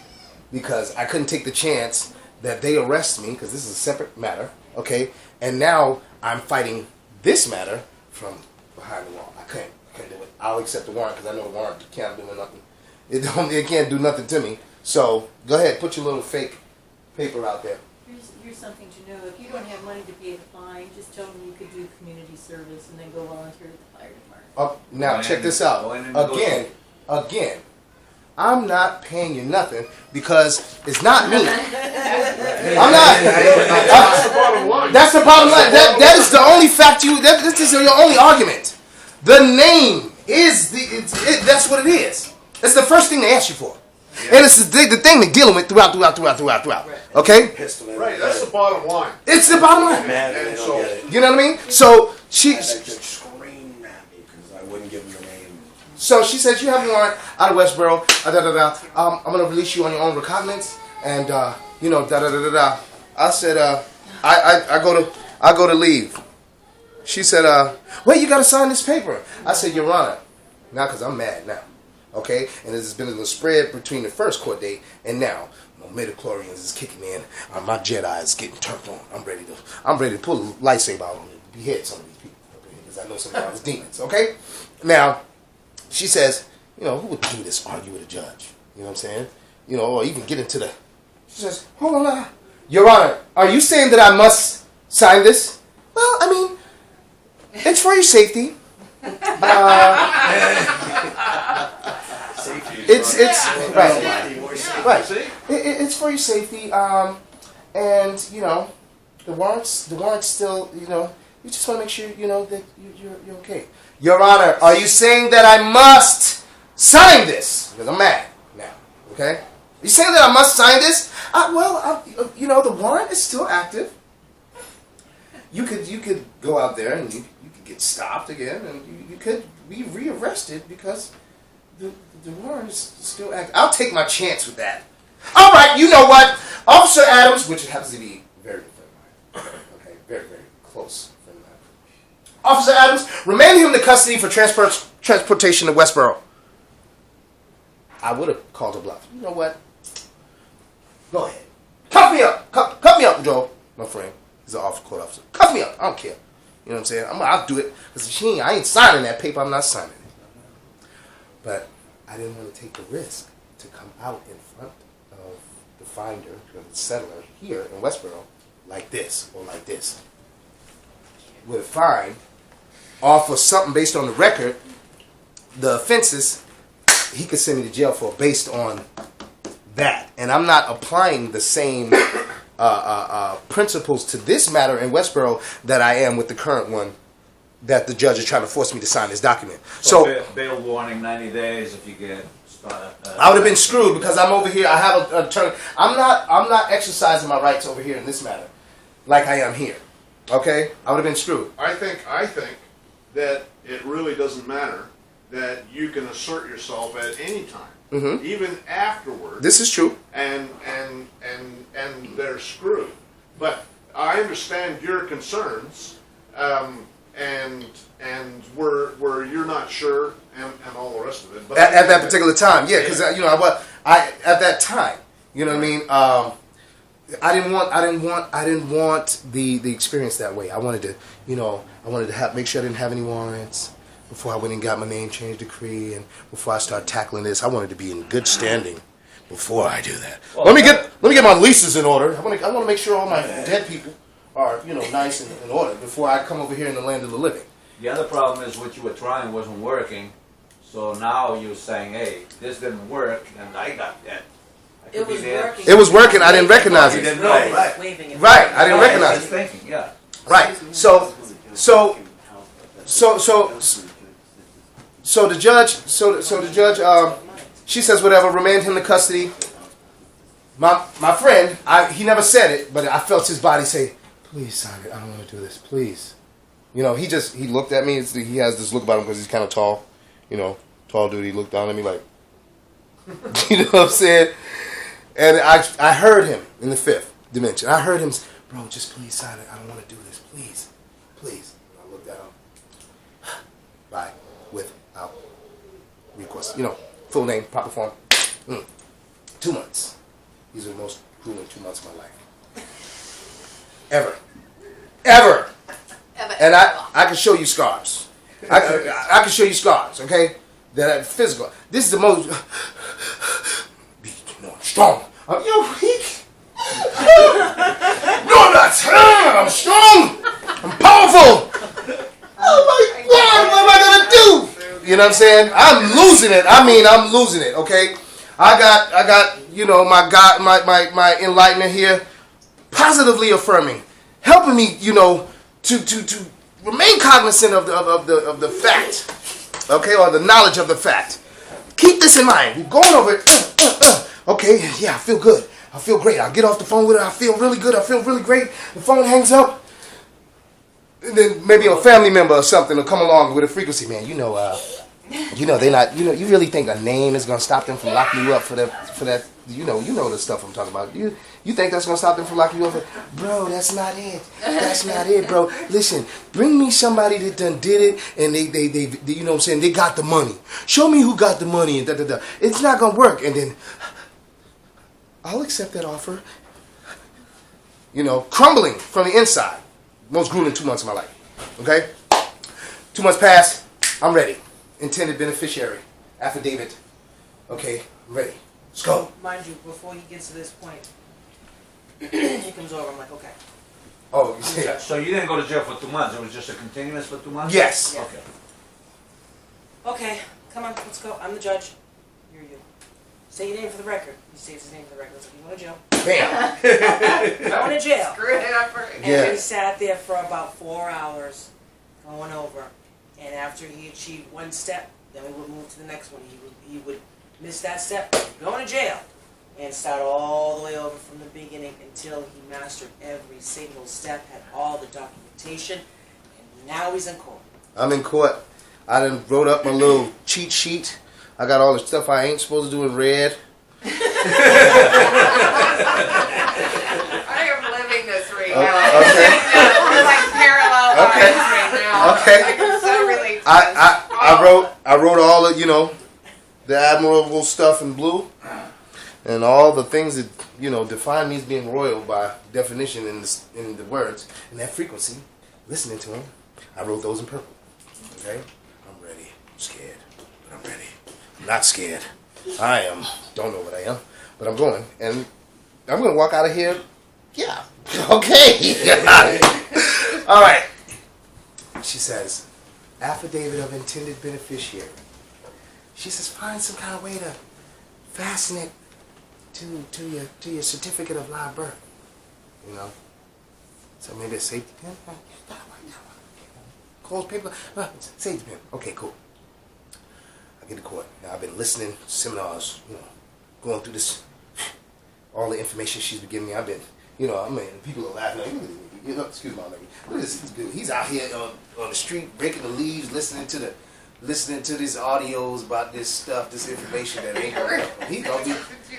because I couldn't take the chance that they arrest me, because this is a separate matter. Okay. And now I'm fighting this matter from behind the wall. I couldn't do it. I'll accept the warrant because I know the warrant can't do nothing. It can't do nothing to me. So go ahead, put your little fake paper out there. Here's something to know. If you don't have money to pay the fine, just tell them you could do community service and then go volunteer at the fire department. Oh, now check this out. Again, I'm not paying you nothing because it's not me. I'm not. That's the bottom line. That's the bottom line. That is the only fact this is your only argument. The name is that's what it is. It's the first thing they ask you for. And it's the thing they're dealing with throughout. Okay? Right, that's the bottom line. It's the bottom line. Mad that they don't get it. You know what I mean? So she That judge screamed at me because I wouldn't give him the name. So she says, you have a warrant out of Westboro, I'm going to release you on your own recognizance, and, I said, I go to leave. She said, wait, you got to sign this paper. I said, Your Honor, now because I'm mad now, okay? And this has been a little spread between the first court date and now. My midichlorians is kicking in. My Jedi is getting turned on. I'm ready to pull a lightsaber out and behead some of these people, because I know some of y'all is demons, okay? Now, she says, who would do this, argue with a judge? You know what I'm saying? Or even get into the... She says, hold on. Your Honor, are you saying that I must sign this? Well, I mean, it's for your safety. It's right. It's for your safety. And the warrants still. You just want to make sure that you're okay. Your Honor, are you saying that I must sign this? Because I'm mad now. Okay. Are you saying that I must sign this? The warrant is still active. You could go out there and you could get stopped again, and you could be rearrested because the warrant is still active. I'll take my chance with that. All right, you know what, Officer Adams, which happens to be very good friend of mine. Okay, very very close friend of mine. Officer Adams, remand him to custody for transportation to Westboro. I would have called a bluff. You know what? Go ahead. Cuff me up. Cuff me up, Joe. My friend. He's an court officer. Cuff me up. I don't care. You know what I'm saying? I'll do it. Because I ain't signing that paper. I'm not signing it. But I didn't want to take the risk to come out in front of the finder, the settler here in Westboro, like this or like this. With a fine, off of something based on the record, the offenses, he could send me to jail for based on that. And I'm not applying the same principles to this matter in Westboro that I am with the current one that the judge is trying to force me to sign this document. So bail warning 90 days if you get I would have been screwed because I'm over here. I have an attorney. I'm not exercising my rights over here in this matter like I am here. Okay? I would have been screwed. I think that it really doesn't matter that you can assert yourself at any time, even afterward. This is true. And they're screwed. But I understand your concerns, and where you're not sure, and all the rest of it. But at that particular time, yeah, because at that time, you know what I mean. I didn't want the experience that way. I wanted to make sure I didn't have any warrants before I went and got my name change decree, and before I start tackling this. I wanted to be in good standing before I do that. Well, let me get my leases in order. I want to make sure all my dead people are nice and in order before I come over here in the land of the living. The other problem is what you were trying wasn't working, so now you're saying, hey, this didn't work, and I got that. It was working. It was working. I didn't recognize it. Right. Right. I didn't recognize it. Thinking, yeah. Right. So the judge. She says whatever. Remand him to custody. My friend. He never said it, but I felt his body say, "Please sign it. I don't want to do this. Please." He looked at me. He has this look about him because he's kind of tall. Tall dude. He looked down at me like, you know what I'm saying? And I heard him in the fifth dimension. I heard him say, "Bro, just please sign it. I don't want to do this. Please. Please." And I looked at him. Bye. Without recourse. Full name, proper form. 2 months. These are the most grueling 2 months of my life. Ever. And I can show you scars. I can show you scars, okay? That are physical. This is the most... strong. You're weak. No, I'm not. I'm strong. I'm powerful. Oh my God, what am I gonna do? You know what I'm saying? I'm losing it. I mean, I'm losing it. Okay, I got, you know, my God, my enlightenment here, positively affirming, helping me, you know, to remain cognizant of the fact, okay, or the knowledge of the fact. Keep this in mind. We're going over it. Okay, yeah, I feel good. I feel great. I get off the phone with her. I feel really good. I feel really great. The phone hangs up. And then maybe a family member or something will come along with a frequency. Man, you know, they're not, you really think a name is going to stop them from locking you up for that, you know the stuff I'm talking about. You think that's going to stop them from locking you up? Bro, that's not it. That's not it, bro. Listen, bring me somebody that done did it and they you know what I'm saying, they got the money. Show me who got the money and da-da-da. It's not going to work. And then I'll accept that offer. You know, crumbling from the inside. Most grueling 2 months of my life. Okay? 2 months pass. I'm ready. Intended beneficiary. Affidavit. Okay, I'm ready. Let's go. Mind you, before he gets to this point, he comes over. I'm like, okay. Oh, you see. So you didn't go to jail for 2 months. It was just a continuance for 2 months? Yes. Yeah. Okay. Okay, come on, let's go. I'm the judge. You're you. Say your name for the record. He says his name for the record. So you want to jail? Bam. Going to jail. Screw it up for And Yeah. we sat there for about 4 hours, going over. And after he achieved one step, then we would move to the next one. He would miss that step, going to jail, and start all the way over from the beginning until he mastered every single step, had all the documentation, and now he's in court. I'm in court. I done wrote up my little cheat sheet. I got all the stuff I ain't supposed to do in red. I am living this right now. Okay. We're like parallel Okay. lines right now. Okay. I can so relate to this. I wrote all of, you know, the admirable stuff in blue, and all the things that, you know, define me as being royal by definition in the words and that frequency. Listening to him, I wrote those in purple. Okay, I'm ready. I'm scared, but I'm ready. I'm not scared. I am. Don't know what I am, but I'm going, and I'm going to walk out of here. Yeah. Okay. All right. She says, affidavit of intended beneficiary. She says, find some kind of way to fasten it to your certificate of live birth. You know? So maybe a safety pin? Close paper? Safety pin. Okay, cool. I get to court. Now I've been listening to seminars, you know, going through this, all the information she's been giving me. I've been, you know, I mean, people are laughing. You know, excuse my language. Look at this dude. He's out here on the street breaking the leaves, listening to these audios about this stuff, this information that ain't gonna help him.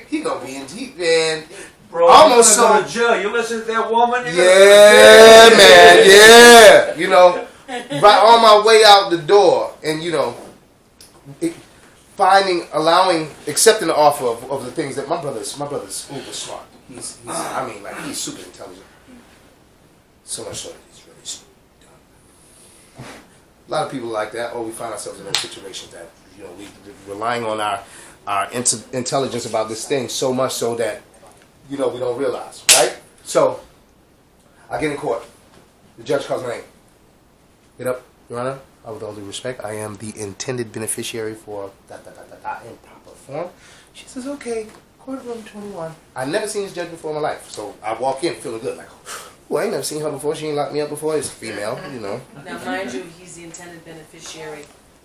He gonna be in deep, man. Bro, Almost you're gonna go so. to jail. You listen to that woman? Yeah, man. Yeah. You know, right on my way out the door, and you know, accepting the offer of the things that my brother's uber smart. He's I mean, like, he's super intelligent. So much so that he's really dumb. A lot of people like that. We find ourselves in those situations that, you know, we're relying on our intelligence about this thing so much so that, you know, we don't realize, right? So, I get in court. The judge calls my name. Get up, Your Honor. With all due respect, I am the intended beneficiary for in proper form. She says, okay, courtroom 21. I've never seen this judge before in my life, so I walk in feeling good, like, well, I ain't never seen her before. She ain't locked me up before. It's a female, you know. Now, mind you, he's the intended beneficiary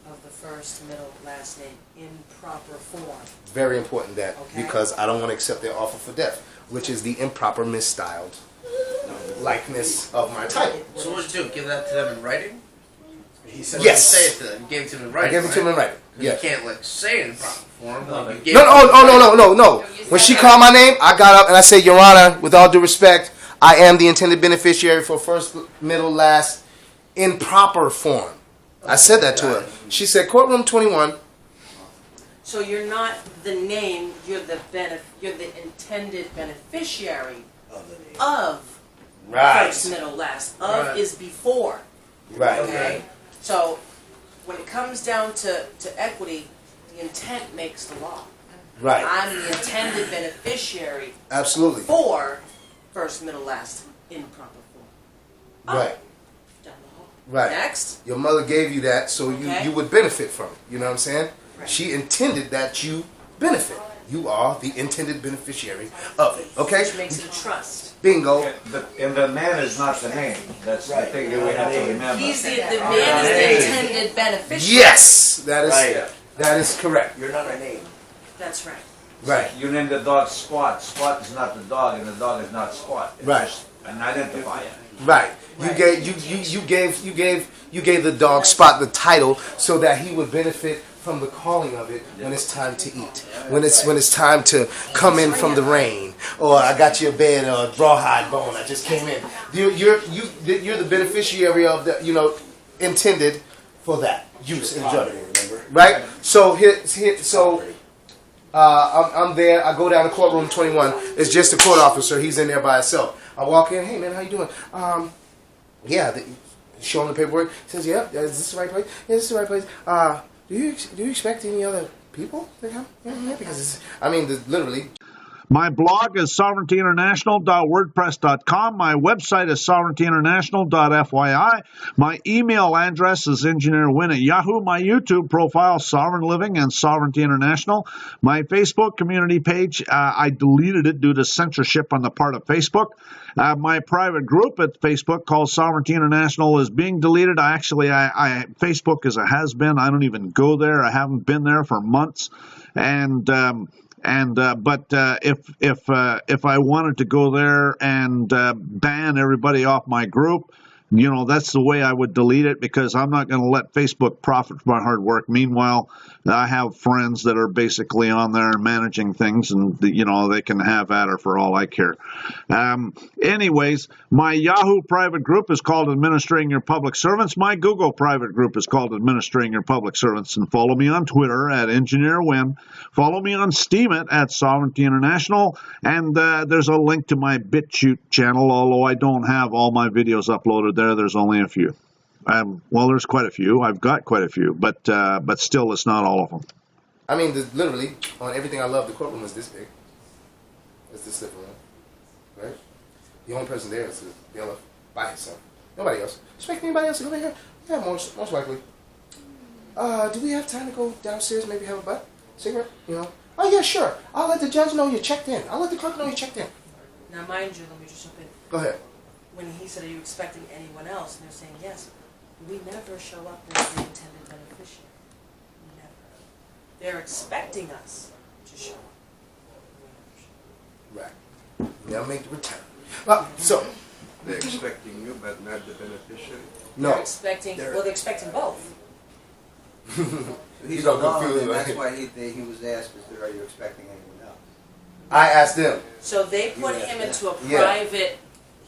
of the first, middle, last name in proper form. Very important that, Okay. because I don't want to accept their offer for death, which is the improper, misstyled likeness of my title. So what'd you do? Give that to them in writing? He said, Yes. Say it to them. You gave it to them in I writing. gave it to him in writing. You Yeah. can't like say it in proper form. No, Like, no. you gave No. When she called my name, I got up and I said, Your Honor, with all due respect, I am the intended beneficiary for first, middle, last, in proper form. I said that to her. She said, courtroom 21. So you're not the name, you're the intended beneficiary of the name. of Right. first, middle, last. Of Right. is before. Right. Okay? So when it comes down to equity, the intent makes the law. Right. I'm the intended beneficiary Absolutely. for first, middle, last in proper form. Oh, Right. down the hall. Right. Next. Your mother gave you that so Okay. you would benefit from it. You know what I'm saying? Right. She intended that you benefit. You are the intended beneficiary of it. Okay? Which makes it a trust. Bingo. And the man is not the name. That's the thing that we have to remember. He's the man is the intended beneficiary. Yes! That is Right. that is correct. You're not a name. That's right. Right. You name the dog Squat. Squat is not the dog, and the dog is not Squat. It's Right. just an identifier. Right. You Right. gave the dog Spot the title so that he would benefit from the calling of it when it's time to eat, when it's time to come in from the rain, or I got you a bed or a rawhide bone. I just came in. You're the beneficiary of the intended for that use and enjoyment. Remember? Right. So I'm there. I go down to courtroom 21. It's just a court officer. He's in there by himself. I walk in. Hey man, how you doing? Yeah. Show him the paperwork. He says, yeah. Is this the right place? Yeah, this is the right place. Do you expect any other people to come? Yeah, because literally. My blog is sovereigntyinternational.wordpress.com. My website is sovereigntyinternational.fyi. My email address is engineerwin@yahoo. My YouTube profile, Sovereign Living and Sovereignty International. My Facebook community page, I deleted it due to censorship on the part of Facebook. My private group at Facebook called Sovereignty International is being deleted. Facebook is a has-been. I don't even go there. I haven't been there for months. But if I wanted to go there and ban everybody off my group, that's the way I would delete it, because I'm not going to let Facebook profit from my hard work. Meanwhile, I have friends that are basically on there and managing things, and they can have at her for all I care. Anyways, my Yahoo private group is called Administrating-Your-Public-Servants. My Google private group is called Administrating-Your-Public-Servants. And follow me on Twitter at EngineerWin. Follow me on Steemit at Sovereignty International. And there's a link to my BitChute channel, although I don't have all my videos uploaded there. There's only a few. There's quite a few. I've got quite a few, but still, it's not all of them. Literally, on everything I love, the courtroom is this big. It's this little room, right? The only person there is the TLF by himself. Nobody else. Expect anybody else to go in here? Yeah, most likely. Do we have time to go downstairs, maybe have a butt? Cigarette? Oh, yeah, sure. I'll let the judge know you checked in. I'll let the clerk know you checked in. Now, mind you, let me just jump in. Go ahead. When he said, are you expecting anyone else? And they're saying yes. We never show up as the intended beneficiary. Never. They're expecting us to show up. Right. Now make the return. So. They're expecting you, but not the beneficiary. No. They're expecting both. He's don't alone, confuse and me. that's why he was asked, are you expecting anyone else? I asked them. So they put him into a private,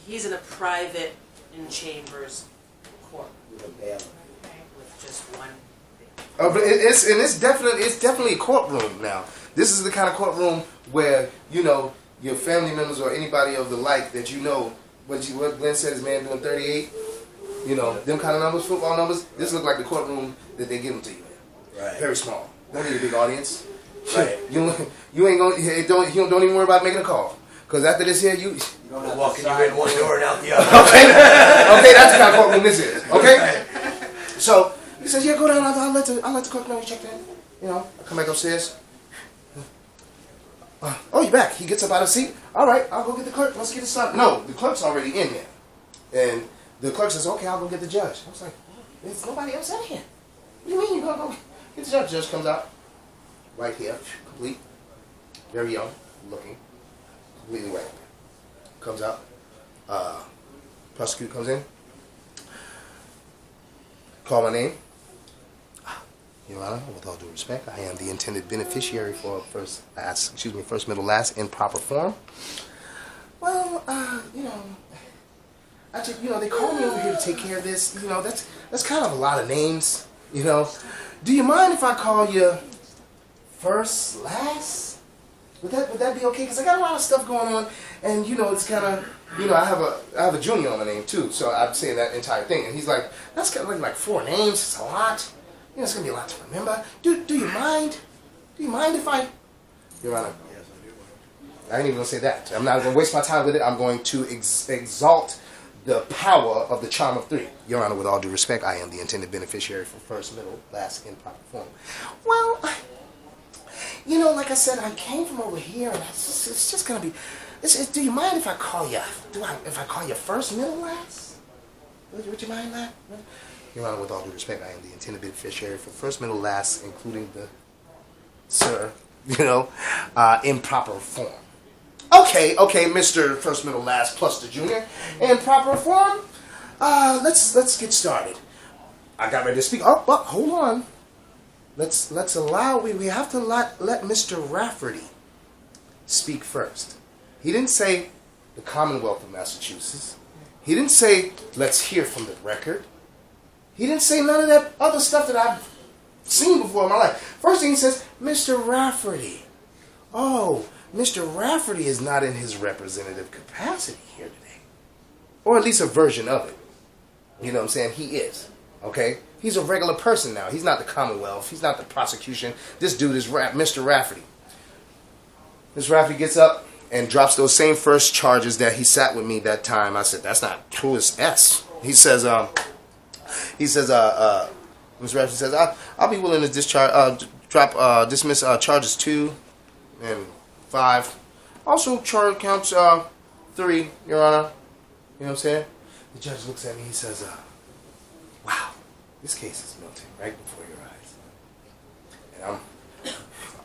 he's in a private in chambers court With a bailiff. with just one. But it's definitely a courtroom now. This is the kind of courtroom where your family members or anybody of the like that what Glenn said his man doing 38. Them kind of numbers, football numbers. This looks like the courtroom that they give them to you. Right. Very small. Don't need a big audience. Right. You ain't gonna don't even worry about making a call. Cause after this here you Don't have walking you in one door and out the other. okay, that's the kind of courtroom this is. Okay? So he says, yeah, go down, I'll let the clerk know you checked in. I come back upstairs. Oh, you back. He gets up out of his seat. All right, I'll go get the clerk. Let's get it started. No, the clerk's already in there. And the clerk says, okay, I'll go get the judge. I was like, there's nobody else in here. What do you mean you're going to go get the judge? The judge comes out. Right here. Complete. Very young looking. Completely white. Comes out. Prosecutor comes in. Call my name. Your Honor, with all due respect, I am the intended beneficiary for first, middle, last in proper form. Well, they called me over here to take care of this. That's kind of a lot of names. Do you mind if I call you first, last? Would that be okay? Because I got a lot of stuff going on, and it's kind of I have a junior on my name too, so I'm saying that entire thing, and he's like, that's kind of like 4 names. It's a lot. It's gonna be a lot to remember. Do you mind? Do you mind if I Your Honor. Yes, I do. I ain't even gonna say that. I'm not gonna waste my time with it. I'm going to exalt the power of the charm of three. Your Honor, with all due respect, I am the intended beneficiary for first, middle, last, in proper form. Well, you know, like I said, I came from over here, and it's just gonna be. Do you mind if I call you? If I call you first, middle, last? Would you mind that? Your Honor, with all due respect, I am the intended beneficiary for first, middle, last, including the sir. You know, in proper form. Okay, Mr. First, Middle, Last plus the Junior. In proper form, let's get started. I got ready to speak. Oh, but hold on. Let's allow, we have to let Mr. Rafferty speak first. He didn't say the Commonwealth of Massachusetts. He didn't say, let's hear from the record. He didn't say none of that other stuff that I've seen before in my life. First thing he says, Mr. Rafferty. Oh, Mr. Rafferty is not in his representative capacity here today. Or at least a version of it. You know what I'm saying? He is. Okay? He's a regular person now. He's not the Commonwealth. He's not the prosecution. This dude is Mr. Rafferty. Mr. Rafferty gets up and drops those same first charges that he sat with me that time. I said, that's not true as S. He says, Mr. Rafferty says, I'll be willing to dismiss charges 2 and 5. Also, charge counts 3, Your Honor. You know what I'm saying? The judge looks at me. He says, "Wow, this case is melting right before your eyes."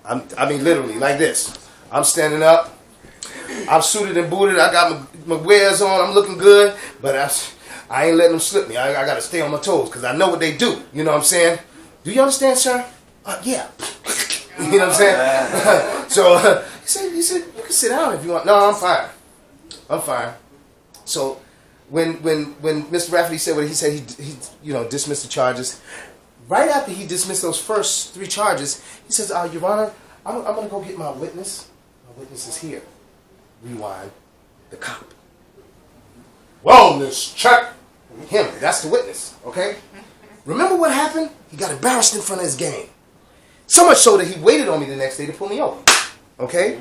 And I mean, literally like this. I'm standing up. I'm suited and booted. I got my wares on. I'm looking good, but I ain't letting them slip me. I got to stay on my toes because I know what they do. You know what I'm saying? Do you understand, sir? Yeah. You know what I'm saying? So he said, you can sit down if you want. No, I'm fine. I'm fine. So when Mr. Rafferty said what he said, he dismissed the charges. Right after he dismissed those first 3 charges, he says, Your Honor, I'm going to go get my witness. My witness is here. Rewind. The cop. Whoa, Miss Chuck. Him. That's the witness. Okay? Remember what happened? He got embarrassed in front of his gang. So much so that he waited on me the next day to pull me over. Okay?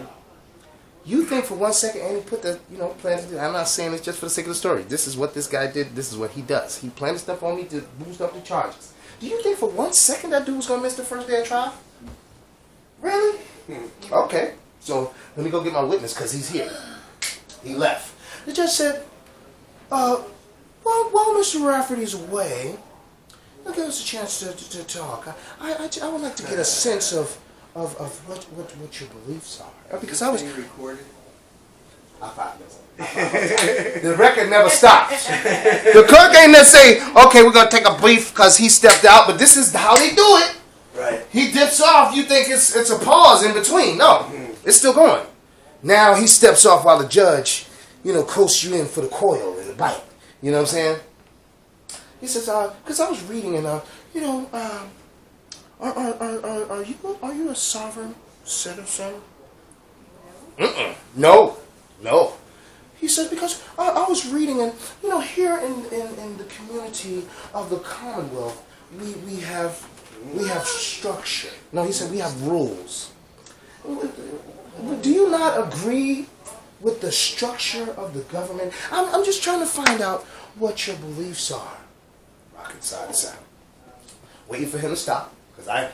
You think for one second, and he put the, plan. I'm not saying it just for the sake of the story. This is what this guy did. This is what he does. He planted stuff on me to boost up the charges. Do you think for one second that dude was going to miss the first day of trial? Really? Okay. So let me go get my witness because he's here. He left. The judge said, while Mr. Rafferty's away, give us a chance to talk. I would like to get a sense of what your beliefs are. Because I was being recorded. The record never stops. The clerk ain't there say, okay, we're going to take a brief because he stepped out, but this is how they do it. Right. He dips off, you think it's a pause in between. No, it's still going. Now he steps off while the judge, coasts you in for the coil and the bite. You know what I'm saying? He says, because I was reading and, are you a sovereign citizen? No. He says, because I was reading and, here in the community of the Commonwealth, we have structure. No, he said we have rules. Do you not agree with the structure of the government? I'm just trying to find out what your beliefs are. Rocking side to side. Waiting for him to stop. Because I'm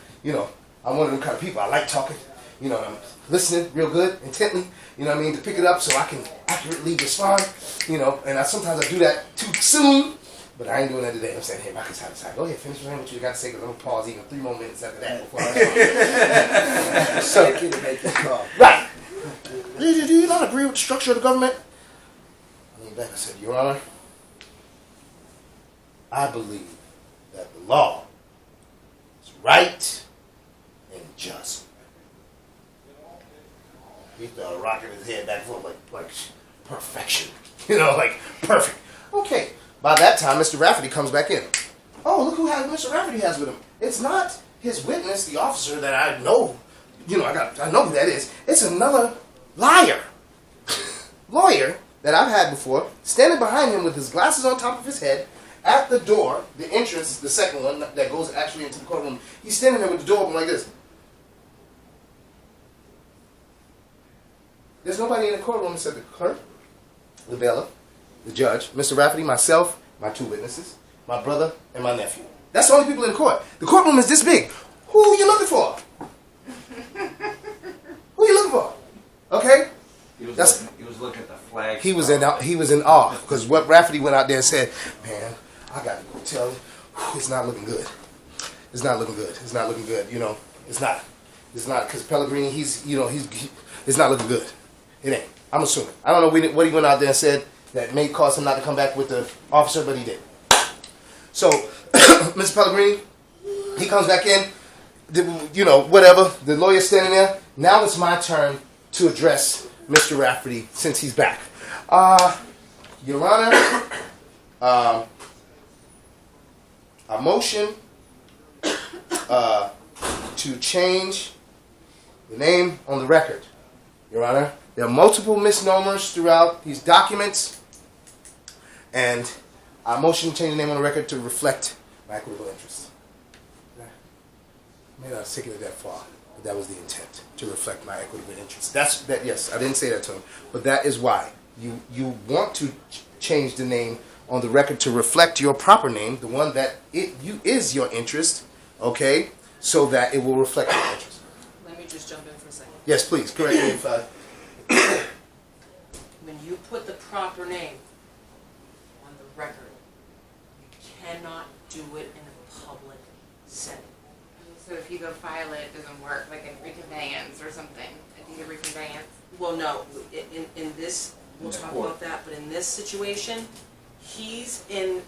one of them kind of people. I like talking. I'm listening real good, intently, to pick it up so I can accurately respond, and sometimes I do that too soon, but I ain't doing that today. I'm saying, hey, rocking side to side. Go ahead, finish what you got to say, because I'm going to pause even 3 more minutes after that before I So you can make the call. Right. Do you not agree with the structure of the government? I leaned back and said, Your Honor, I believe that the law is right and just. He started rocking his head back and forth like perfection. Like perfect. Okay. By that time, Mr. Rafferty comes back in. Oh, look who Mr. Rafferty has with him. It's not his witness, the officer that I know. I know who that is. It's another lawyer that I've had before, standing behind him with his glasses on top of his head, at the door, the entrance, the second one that goes actually into the courtroom. He's standing there with the door open like this. There's nobody in the courtroom except the clerk, the bailiff, the judge, Mr. Rafferty, myself, my 2 witnesses, my brother, and my nephew. That's the only people in court. The courtroom is this big. Who are you looking for? Who are you looking for? Okay? He was looking at the flag. He was in awe because what Rafferty went out there and said, man, I got to go tell you, it's not looking good. It's not looking good. It's not looking good. You know, it's not because Pellegrini, it's not looking good. It ain't. I'm assuming. I don't know what he went out there and said that may cause him not to come back with the officer, but he did. So, Mr. Pellegrini, he comes back in, whatever. The lawyer's standing there. Now it's my turn to address Mr. Rafferty since he's back. Your Honor, a motion to change the name on the record. Your Honor, there are multiple misnomers throughout these documents, and I motion to change the name on the record to reflect my equitable interest. I may not have taken it that far, but that was the intent, to reflect my equitable interest. Yes, I didn't say that to him, but that is why. You want to change the name on the record to reflect your proper name, the one that is your interest, okay, so that it will reflect your interest. Let me just jump in for a second. Yes, please, correct me if I... When you put the proper name on the record, you cannot do it in a public setting. So if you go file it, it doesn't work, like a reconveyance or something, a deed of reconveyance. Well, no, in this, we'll talk about that, but in this situation, he's in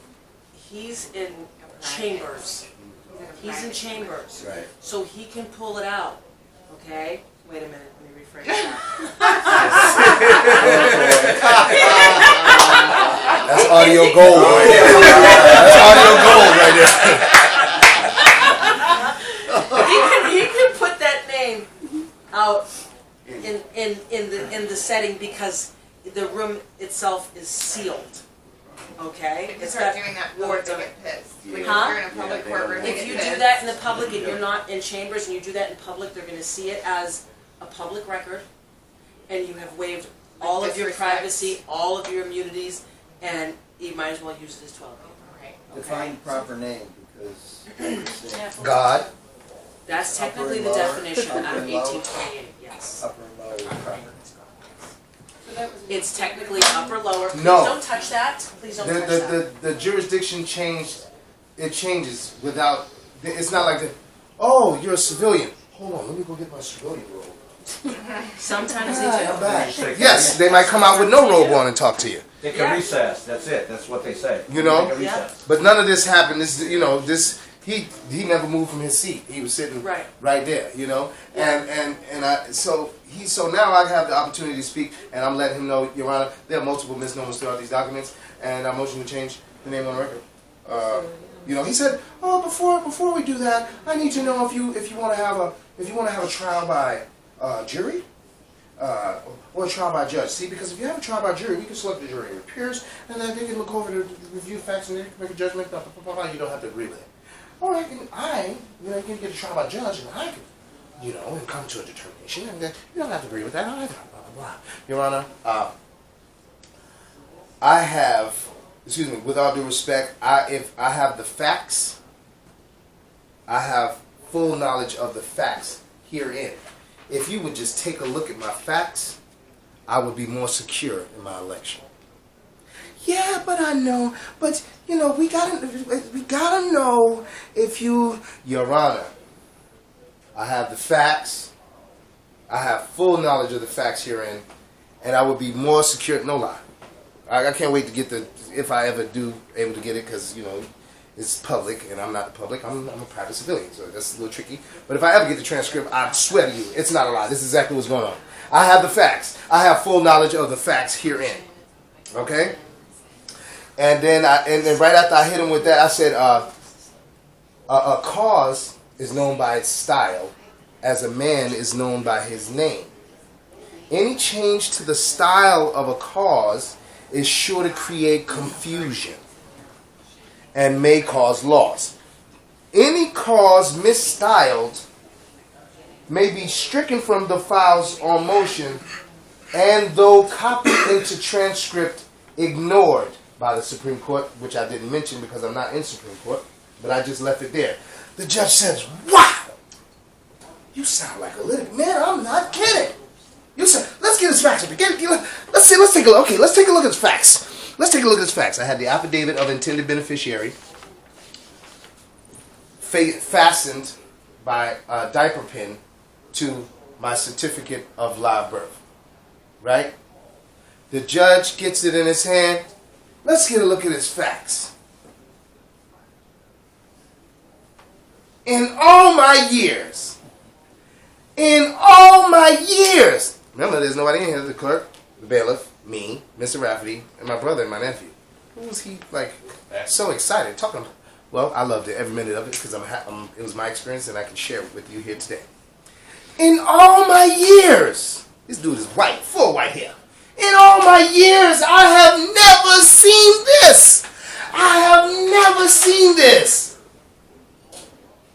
chambers. He's in chambers. Right. So he can pull it out, okay? Wait a minute, let me rephrase that. That's audio gold right there. That's audio gold right there. He can put that name out in the setting because the room itself is sealed. Okay? If you start doing that, wards they on get pissed. Like Huh? if you're in a public courtroom, they If get you pissed. do that in the public and you're not in chambers and you do that in public, they're going to see it as a public record, and you have waived all of your Disrespect. privacy, all of your immunities, and you might as well use it as 12. Right. Define proper name, because God, That's technically the Upper and lower. definition out of Upper and lower. 1828. Yes. upper and lower proper. It's technically upper lower. Please No. don't touch that. Please don't touch that. the jurisdiction changed. It changes without. It's not like oh, you're a civilian. Hold on, let me go get my civilian robe. Sometimes they I'm do. back. Yes, they might come out with no robe on and talk to you. Take a recess. That's it. That's what they say. You know? Take a recess. But none of this happened. He never moved from his seat. He was sitting Right. there, so now I have the opportunity to speak, and I'm letting him know, Your Honor, there are multiple misnomers throughout these documents, and I'm motioning to change the name on the record. He said, "Oh, before we do that, I need to know if you want to have a trial by jury." Or a trial by judge. See, because if you have a trial by jury, we can select the jury of peers, and then they can look over the review facts and they can make a judgment. You don't have to agree with it. All right, and you can get a trial by judge, and I can, and come to a determination, and then you don't have to agree with that either. Blah blah blah. Your Honor, I have, with all due respect, if I have the facts, I have full knowledge of the facts herein. If you would just take a look at my facts, I would be more secure in my election. Yeah, but I know. But we gotta know if you, Your Honor. I have the facts. I have full knowledge of the facts herein, and I would be more secure. No lie. I can't wait to get if I ever do able to get it, because it's public, and I'm not the public. I'm a private civilian, so that's a little tricky. But if I ever get the transcript, I swear to you, it's not a lie. This is exactly what's going on. I have the facts. I have full knowledge of the facts herein. Okay? And then right after I hit him with that, I said, a cause is known by its style, as a man is known by his name. Any change to the style of a cause is sure to create confusion and may cause loss. Any cause misstyled may be stricken from the files on motion and though copied into transcript ignored by the Supreme Court, which I didn't mention because I'm not in Supreme Court, but I just left it there. The judge says, "Wow, you sound like a little man. I'm not kidding. You said, let's get his facts. Let's see. Let's take a look. Okay, let's take a look at his facts. Let's take a look at his facts. I had the affidavit of intended beneficiary fastened by a diaper pin to my certificate of live birth. Right? The judge gets it in his hand. Let's get a look at his facts. In all my years, remember there's nobody in here, the clerk, the bailiff, me, Mr. Rafferty, and my brother and my nephew. Who was he, like, so excited talking about? Well, I loved it, every minute of it, because it was my experience and I can share it with you here today. In all my years, this dude is white, full white hair. In all my years, I have never seen this. I have never seen this.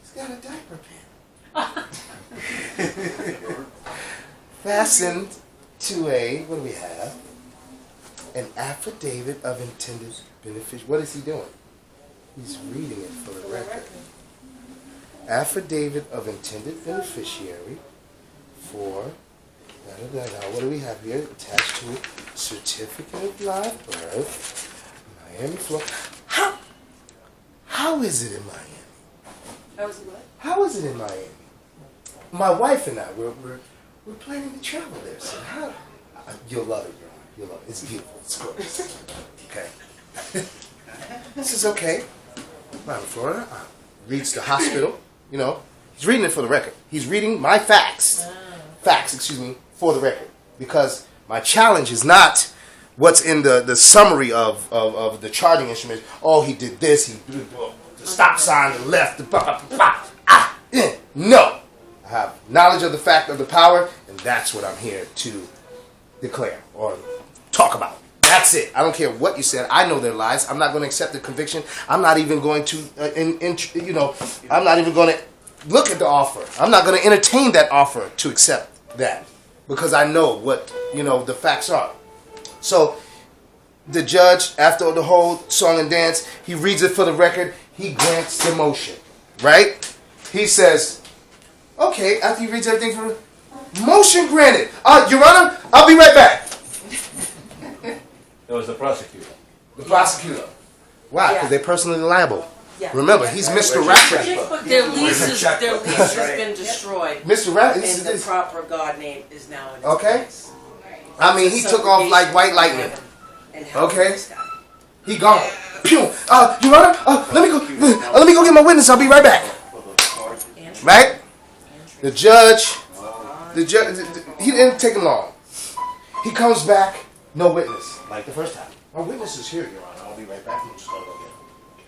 He's got a diaper pin. Fastened to what do we have? An affidavit of intended beneficiary. What is he doing? He's reading it for the record. Affidavit of intended beneficiary for... What do we have here? Attached to it, certificate of live birth, Miami, Florida. How is it in Miami? How is it what? How is it in Miami? My wife and I, we're planning to travel there. So how? You'll love it, girl. You'll love it. It's beautiful. It's gorgeous. Okay. This is okay. Miami, Florida. Reads the hospital. You know, he's reading it for the record. He's reading my facts. For the record, because my challenge is not what's in the summary of the charting instrument. Oh, he did this, he did the stop sign, the left, no. I have knowledge of the fact of the power, and that's what I'm here to declare or talk about. That's it. I don't care what you said. I know their lies. I'm not going to accept the conviction. I'm not even going to, I'm not even going to look at the offer. I'm not going to entertain that offer to accept that. Because I know what, the facts are. So, the judge, after the whole song and dance, he reads it for the record. He grants the motion. Right? He says, okay, after he reads everything for the motion granted. Your Honor, I'll be right back. It was the prosecutor. The prosecutor. Why? Because they're personally liable. Yeah. Remember, he's Mr. Rafferty. Their lease has been destroyed. Mr. Rafferty. And the proper God name is now in its okay. place. I mean, he took off like white lightning. Okay. He gone. Pew. Your Honor, let me go get my witness. I'll be right back. Right? The judge, he didn't take him long. He comes back, no witness, like the first time. My witness is here, Your Honor. I'll be right back. I'm just gonna go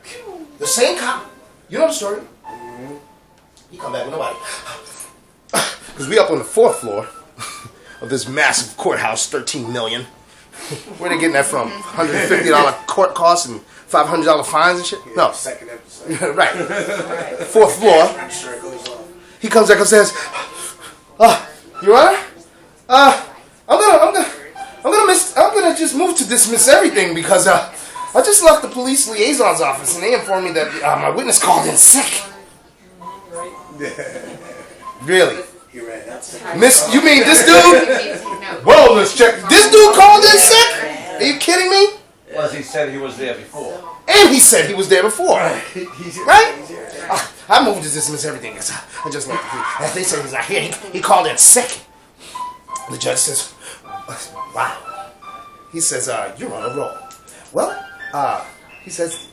get him. The same cop. You know the story. He come back with nobody. Because we up on the 4th floor of this massive courthouse, $13 million. Where they getting that from? $150 court costs and $500 fines and shit? No. Second episode. Right. 4th floor. He comes back and says, Your Honor, I'm gonna just move to dismiss everything because I just left the police liaison's office and they informed me that my witness called in sick. Really? You mean this dude? Whoa, let's check. This dude called in sick? Are you kidding me? Well, he said he was there before. And he said he was there before. Right? I moved to dismiss everything. I just left the police. If they said he's not here, he called in sick. The judge says, wow. He says, you're on a roll. Well, he says,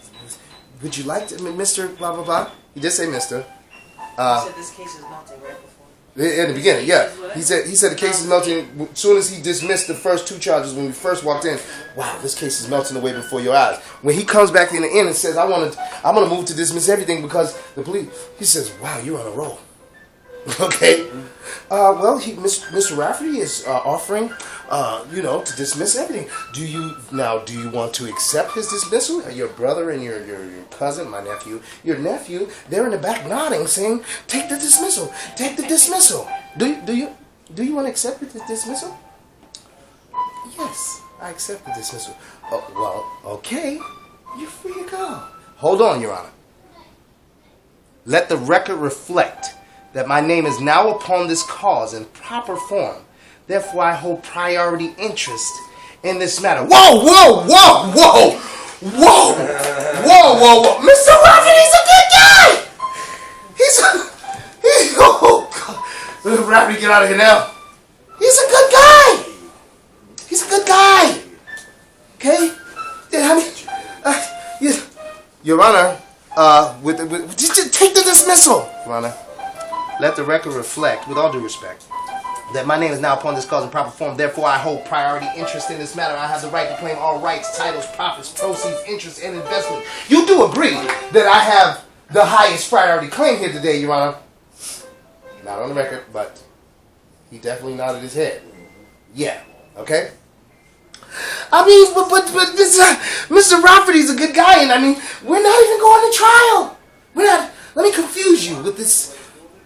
would you like to, Mr. blah, blah, blah? He did say Mr. He said this case is melting right before. In the beginning, yeah. He said the case is melting. As soon as he dismissed the first 2 charges when we first walked in, wow, this case is melting away before your eyes. When he comes back in the end and says, I'm gonna move to dismiss everything because the police, he says, wow, you're on a roll. Okay. Well, Mr. Rafferty is offering, to dismiss everything. Do you want to accept his dismissal? Your brother and your cousin, my nephew, your nephew, they're in the back nodding, saying, "Take the dismissal. Take the dismissal." Do you want to accept the dismissal? yes, I accept the dismissal. Oh, well, okay. You're free to go. Hold on, Your Honor. Let the record reflect that my name is now upon this cause in proper form. Therefore, I hold priority interest in this matter. Whoa, whoa, whoa, whoa, whoa, whoa, whoa, whoa. Mr. Ruffin, he's a good guy. Oh, God. Let Rabbit get out of here now. He's a good guy. He's a good guy. Okay? Yeah, I mean, Your Honor, just take the dismissal, Your Honor. Let the record reflect, with all due respect, that my name is now upon this cause in proper form. Therefore, I hold priority interest in this matter. I have the right to claim all rights, titles, profits, proceeds, interest, and investment. You do agree that I have the highest priority claim here today, Your Honor? Not on the record, but he definitely nodded his head. Yeah. Okay? I mean, but Mr. Rafferty's a good guy, and I mean, we're not even going to trial. We're not. Let me confuse you with this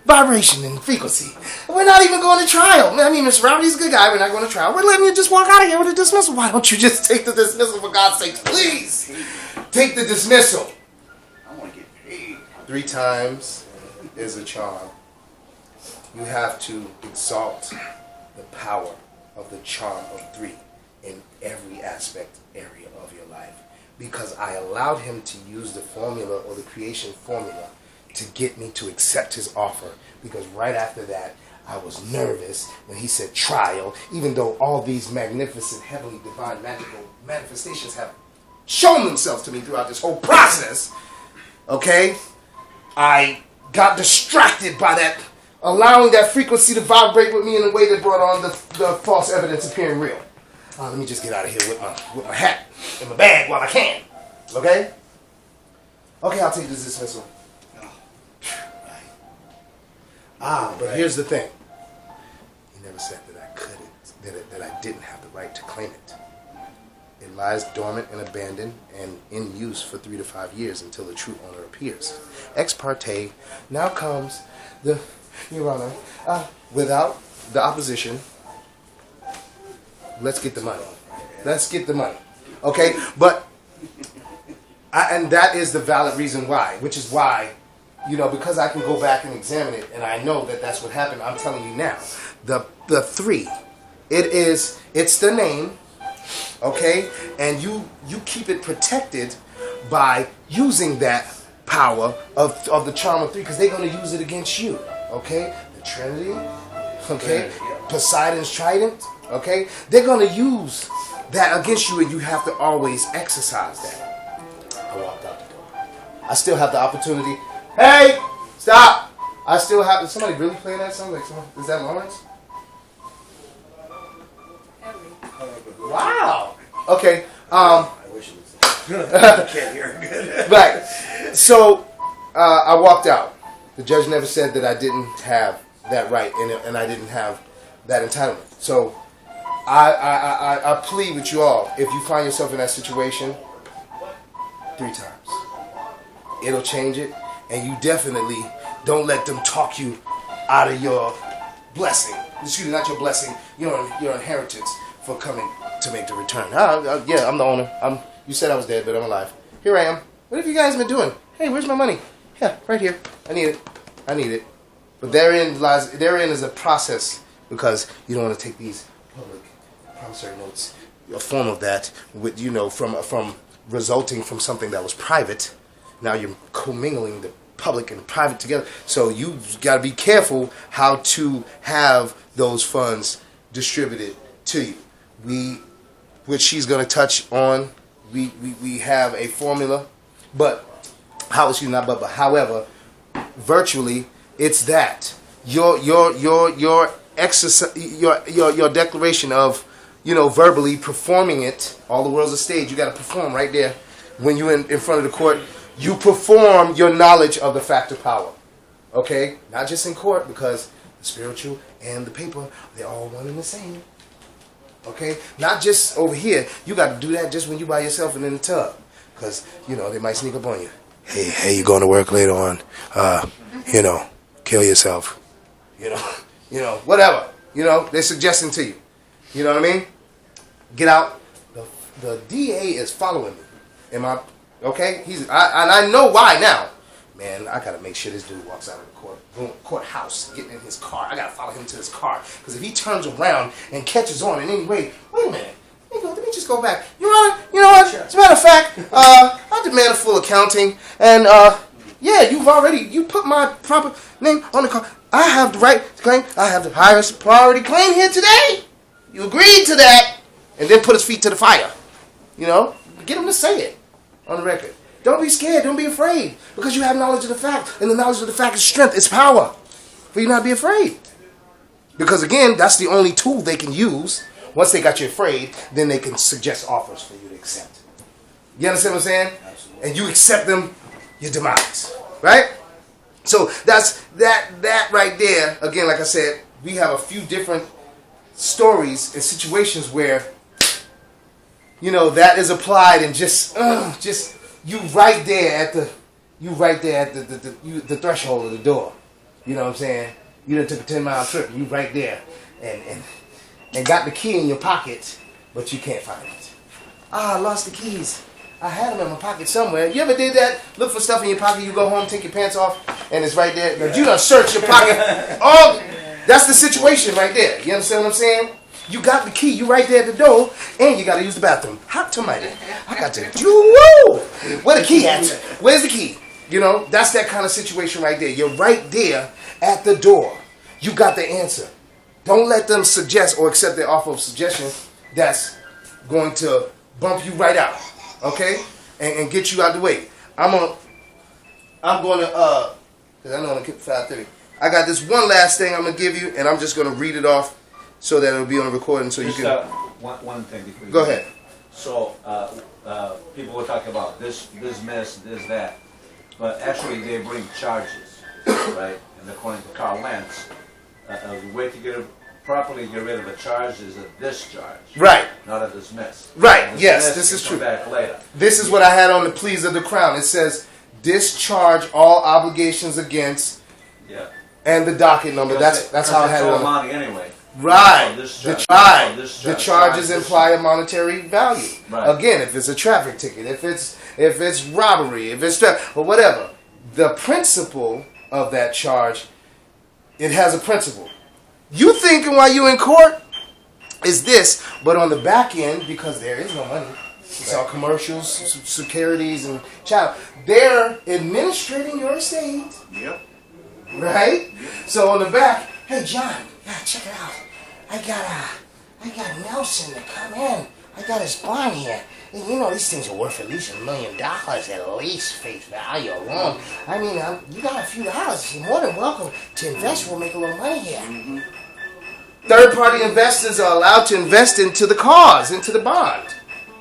vibration and frequency. We're not even going to trial. I mean, Mr. Rafferty's a good guy. We're not going to trial. We're letting you just walk out of here with a dismissal. Why don't you just take the dismissal, for God's sake? Please take the dismissal. I want to get paid. 3 times is a charm. You have to exalt the power of the charm of 3 in every aspect area of your life, because I allowed him to use the formula, or the creation formula, to get me to accept his offer, because right after that I was nervous when he said trial, even though all these magnificent, heavenly, divine, magical manifestations have shown themselves to me throughout this whole process. Okay? I got distracted by that, allowing that frequency to vibrate with me in a way that brought on the false evidence appearing real. Let me just get out of here with my hat in my bag while I can. Okay? Okay, I'll take this dismissal. But here's the thing. He never said that I couldn't, that I didn't have the right to claim it. It lies dormant and abandoned and in use for 3 to 5 years until the true owner appears. Ex parte, now comes Your Honor, without the opposition, let's get the money. Let's get the money. Okay? But, and that is the valid reason why, which is why, because I can go back and examine it, and I know that that's what happened. I'm telling you now, the 3, it's the name, okay, and you keep it protected by using that power of the charm of 3, because they're going to use it against you, okay? The Trinity, okay, Poseidon's trident, okay, they're going to use that against you, and you have to always exercise that. I walked out the door. I still have the opportunity. Hey, stop! I still have. Is somebody really playing that song? Is that Lawrence? Wow. Okay. I wish it was. I can't hear it good. Right. So I walked out. The judge never said that I didn't have that right, and I didn't have that entitlement. So I plead with you all. If you find yourself in that situation, 3 times, it'll change it. And you definitely don't let them talk you out of your blessing. Excuse me, not your blessing, your inheritance for coming to make the return. Yeah, I'm the owner. You said I was dead, but I'm alive. Here I am. What have you guys been doing? Hey, where's my money? Yeah, right here. I need it. But therein is a process, because you don't want to take these public promissory notes, a form of that, with from resulting from something that was private. Now you're commingling the public and the private together. So you've got to be careful how to have those funds distributed to you. Which she's going to touch on, we have a formula, however, virtually it's that your exercise, your declaration of verbally performing it. All the world's a stage. You got to perform right there when you're in front of the court. You perform your knowledge of the fact of power. Okay? Not just in court, because the spiritual and the paper, they're all one and the same. Okay? Not just over here. You got to do that just when you by yourself and in the tub. Because, they might sneak up on you. Hey, you going to work later on? Kill yourself. Whatever. They're suggesting to you. You know what I mean? get out. The DA is following me. Am I okay? And I know why now. Man, I gotta make sure this dude walks out of the courthouse, getting in his car. I gotta follow him to his car because if he turns around and catches on in any way, wait a minute. Let me just go back. Your Honor, you know what? As a matter of fact, I demand a full accounting, and yeah, you put my proper name on the car. I have the right to claim. I have the highest priority claim here today. You agreed to that, and then put his feet to the fire. You know, get him to say it on the record. Don't be scared. Don't be afraid, because you have knowledge of the fact, and the knowledge of the fact is strength. It's power for you not to be afraid. Because again, that's the only tool they can use. Once they got you afraid, then they can suggest offers for you to accept. You understand what I'm saying? Absolutely. And you accept them, your demise. Right? So that's that right there. Again, like I said, we have a few different stories and situations where, you know, that is applied and just you right there at the threshold of the door. You know what I'm saying? You done took a 10-mile trip. You right there, and got the key in your pocket, but you can't find it. I lost the keys. I had them in my pocket somewhere. You ever did that? Look for stuff in your pocket. You go home, take your pants off, and it's right there. But you done search your pocket. Oh, that's the situation right there. You understand what I'm saying? You got the key. You right there at the door, and you got to use the bathroom. Hot tomato. I got to. Woo! Where the key at? Where's the key? You know, that's that kind of situation right there. You're right there at the door. You got the answer. Don't let them suggest or accept their offer of suggestion that's going to bump you right out, okay, and get you out the way. I'm gonna, because I know I'm gonna keep 5:30. I got this one last thing I'm gonna give you, and I'm just gonna read it off so that it'll be on the recording, so just, you can. One thing before you go ahead. So people were talking about this mess, this, that, but actually they bring charges, right? And according to Carl Lentz, the way to properly get rid of a charge is a discharge. Right. Not a dismiss. Right. A yes, dismiss this is can true. come back later. This is what I had on the pleas of the crown. It says discharge all obligations against. Yeah. And the docket number. That's how I had it on. Money anyway. Right. The charges discharge. imply a monetary value. Right. Again, if it's a traffic ticket, if it's robbery, if it's or whatever, the principle of that charge, it has a principle. You thinking while you in court is this, but on the back end, because there is no money, it's all commercials, securities, and child. They're administrating your estate. Yep. Right? So on the back, hey John, yeah, check it out. I got Nelson to come in. I got his bond here. And you know these things are worth at least $1 million at least face value alone. I mean, you got a few dollars. You're more than welcome to invest. We'll make a little money here. Mm-hmm. Third-party investors are allowed to invest into the cause, into the bond.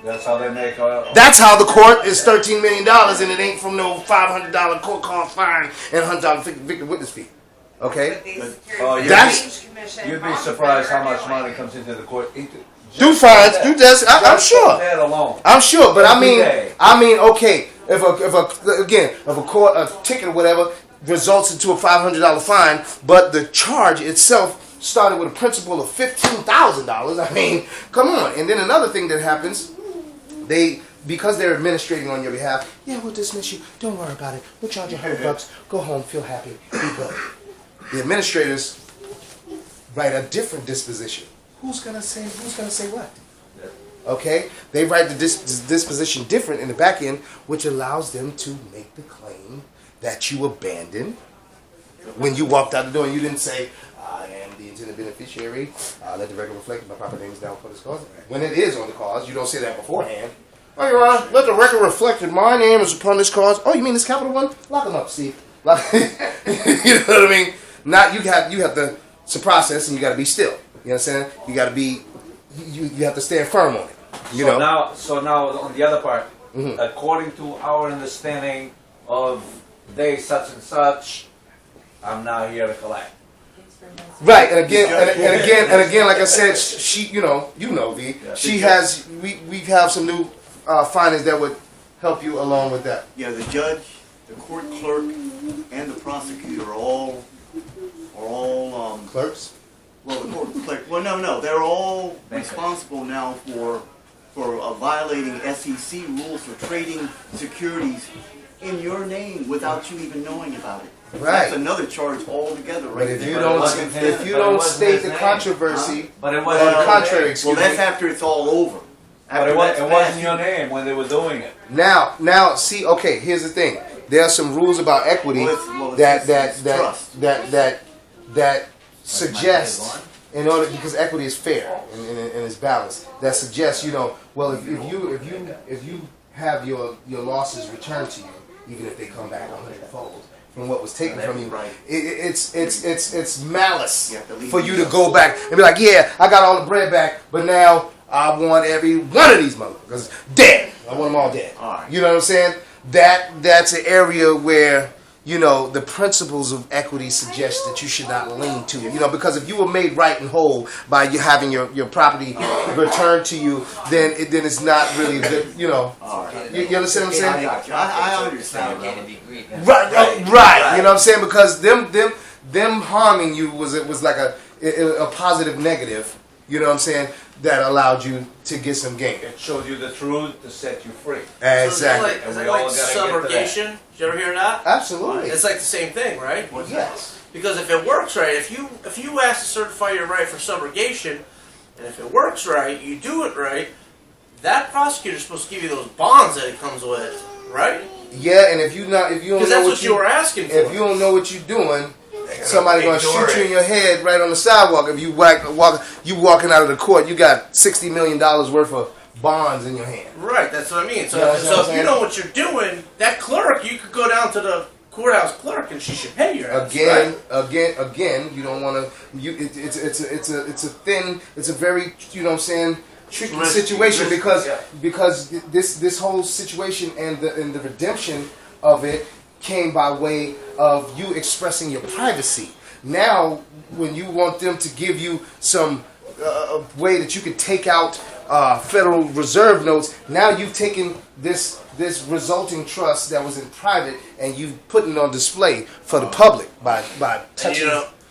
That's how they make. That's how the court is $13 million, and it ain't from no $500 court call fine and $100 victim witness fee. Okay, you'd be surprised how much money comes into the court. Do fines, do this. I'm sure. That alone. I'm sure, but I mean, okay. If a court a ticket or whatever results into a $500 fine, but the charge itself started with a principal of $15,000. I mean, come on. And then another thing that happens, because they're administrating on your behalf, yeah, we'll dismiss you. Don't worry about it. We'll charge you $100. Go home, feel happy, be good. The administrators write a different disposition. Who's gonna say what? Okay, they write the disposition different in the back end, which allows them to make the claim that you abandoned when you walked out the door and you didn't say, I am the intended beneficiary. Let the record reflect my proper name is down for this cause. When it is on the cause, you don't say that beforehand. Oh, Your Honor, let the record reflect that my name is upon this cause. Oh, you mean this capital one? Lock him up, Steve. You know what I mean? Not you have to. It's a process, and you got to be still. You understand? You got to be. You have to stand firm on it. You know. So now on the other part, according to our understanding of day such and such, I'm now here to collect. Right, and again, like I said, she, V. Yeah. She has. We have some new findings that would help you along with that. Yeah, the judge, the court clerk, and the prosecutor are all clerks. Well, the court clerk. Well, no. They're all responsible now for violating SEC rules for trading securities in your name without you even knowing about it. Right. That's another charge altogether, right? But if you there. don't state the controversy, But it or wasn't the contrary, excuse Well, that's me. after it's all over. But After it that's wasn't passed, your name when they were doing it. Now, see, okay, here's the thing. There are some rules about equity that suggest, in order, because equity is fair and it's balanced, that suggests, well, if you have your losses returned to you, even if they come back 100-fold from what was taken from you, it's malice for you to go back and be like, yeah, I got all the bread back, but now I want every one of these motherfuckers dead. I want them all dead. You know what I'm saying? That's an area where, the principles of equity suggest that you should not lean to it. Because if you were made right and whole by you having your property returned to you, then it's not really good. You understand what I'm saying? I understand. Right. You know what I'm saying? Because them harming you was like a positive negative. You know what I'm saying? That allowed you to get some gain. It showed you the truth to set you free. Exactly. So is that like subrogation? Did you ever hear that? Absolutely. It's like the same thing, right? Yes. Because if it works right, if you ask to certify your right for subrogation, and if it works right, you do it right, that prosecutor's supposed to give you those bonds that it comes with, right? Yeah, and if you don't know because that's what you were asking for. If you don't know what you're doing, somebody gonna shoot you in your head right on the sidewalk. If you walking out of the court, you got $60 million worth of bonds in your hand. Right, that's what I mean. So if you know what you're doing, that clerk, you could go down to the courthouse clerk and she should pay your ass. Again, you don't want to. It's a very, tricky situation because this whole situation and the redemption of it came by way of you expressing your privacy. Now, when you want them to give you some way that you can take out Federal Reserve notes, now you've taken this resulting trust that was in private and you've put it on display for the public by touching.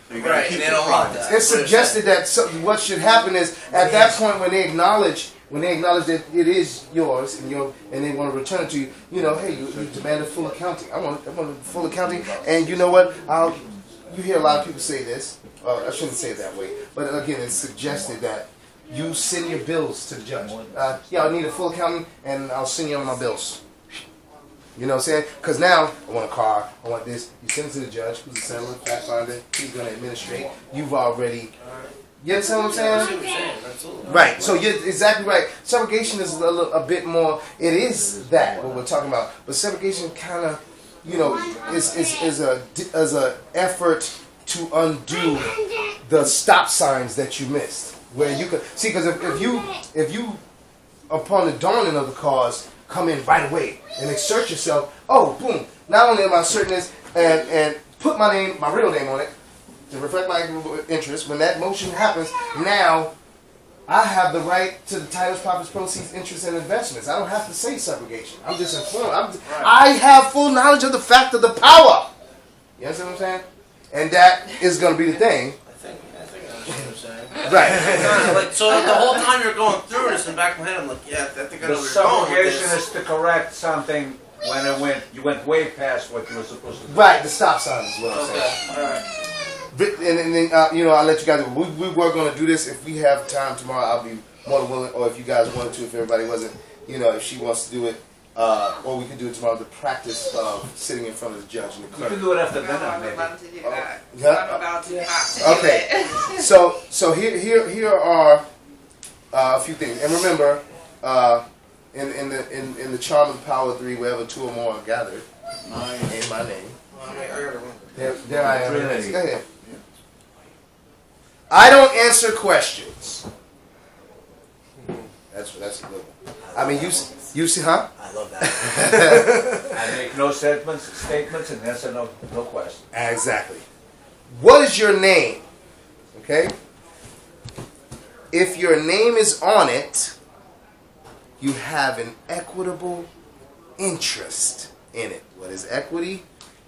Right, and they don't want that. It's suggested that what should happen is at that point when they acknowledge that it is yours and they want to return it to you, hey, you demanded full accounting. I want full accounting, and you know what? You hear a lot of people say this. I shouldn't say it that way, but again, it's suggested that you send your bills to the judge. I need a full accounting, and I'll send you all my bills. You know what I'm saying? Because now, I want a car, I want this. You send it to the judge, who's a settler, fact finder, he's going to administrate. You've already... You understand what I'm saying? Right. So you're exactly right. Subrogation is a bit more... It is that, what we're talking about. But subrogation kind of, is a effort to undo the stop signs that you missed. Where you could... See, because if you, upon the dawning of the cause, come in right away and exert yourself. Oh, boom! Not only am I asserting this and put my real name on it to reflect my interest. When that motion happens, now I have the right to the titles, profits, proceeds, interests, and investments. I don't have to say subrogation. I'm just informed. I have full knowledge of the fact of the power. You understand what I'm saying? And that is going to be the thing. Right. So the whole time you're going through this in the back of my head, I'm like, yeah, I think I know where you're going with this. Subrogation is to correct something when you went way past what you were supposed to do. Right, the stop sign is what I'm saying. Okay, all right. And then I'll let you guys. We were going to do this. If we have time tomorrow, I'll be more than willing. Or if you guys wanted to, if everybody wasn't, if she wants to do it, or we could do it tomorrow. The practice of sitting in front of the judge and the clerk. You can do it after dinner, I would maybe. love to do that. Yeah. I'm about to have to do Okay. it. So here are a few things. And remember, in the charm and power of 3, wherever 2 or more are gathered, in my name. There I am. Go ahead. I don't answer questions. That's a good one. I mean, you see, huh? I love that. I make no statements and answer no questions. Exactly. What is your name? Okay? If your name is on it, you have an equitable interest in it. What is equity?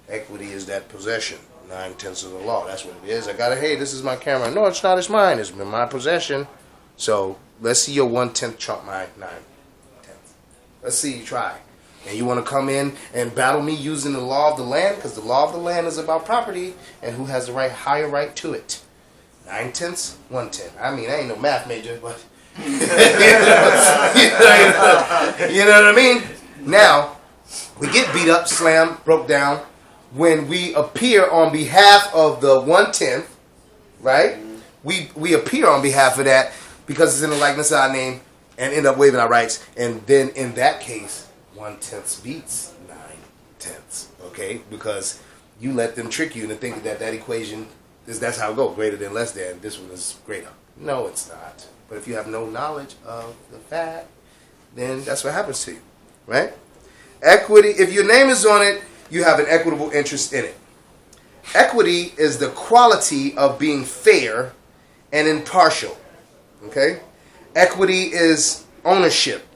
Equity is that possession, 9/10 of the law. That's what it is. I got it. Hey, this is my camera. No, it's not. It's mine. It's in my possession. So let's see your 1/10 trump my 9/10. Let's see you try. And you want to come in and battle me using the law of the land, because the law of the land is about property and who has the higher right to it. 9/10, 1/10. I mean, I ain't no math major, but you know what I mean? Now, we get beat up, slammed, broke down when we appear on behalf of the 1/10, right? We appear on behalf of that because it's in the likeness of our name and end up waiving our rights. And then in that case, 1/10 beats 9/10, okay? Because you let them trick you into thinking that equation that's how it goes, greater than less than. This one is greater. No, it's not. But if you have no knowledge of the fact, then that's what happens to you, right? Equity, if your name is on it, you have an equitable interest in it. Equity is the quality of being fair and impartial, okay? Equity is ownership.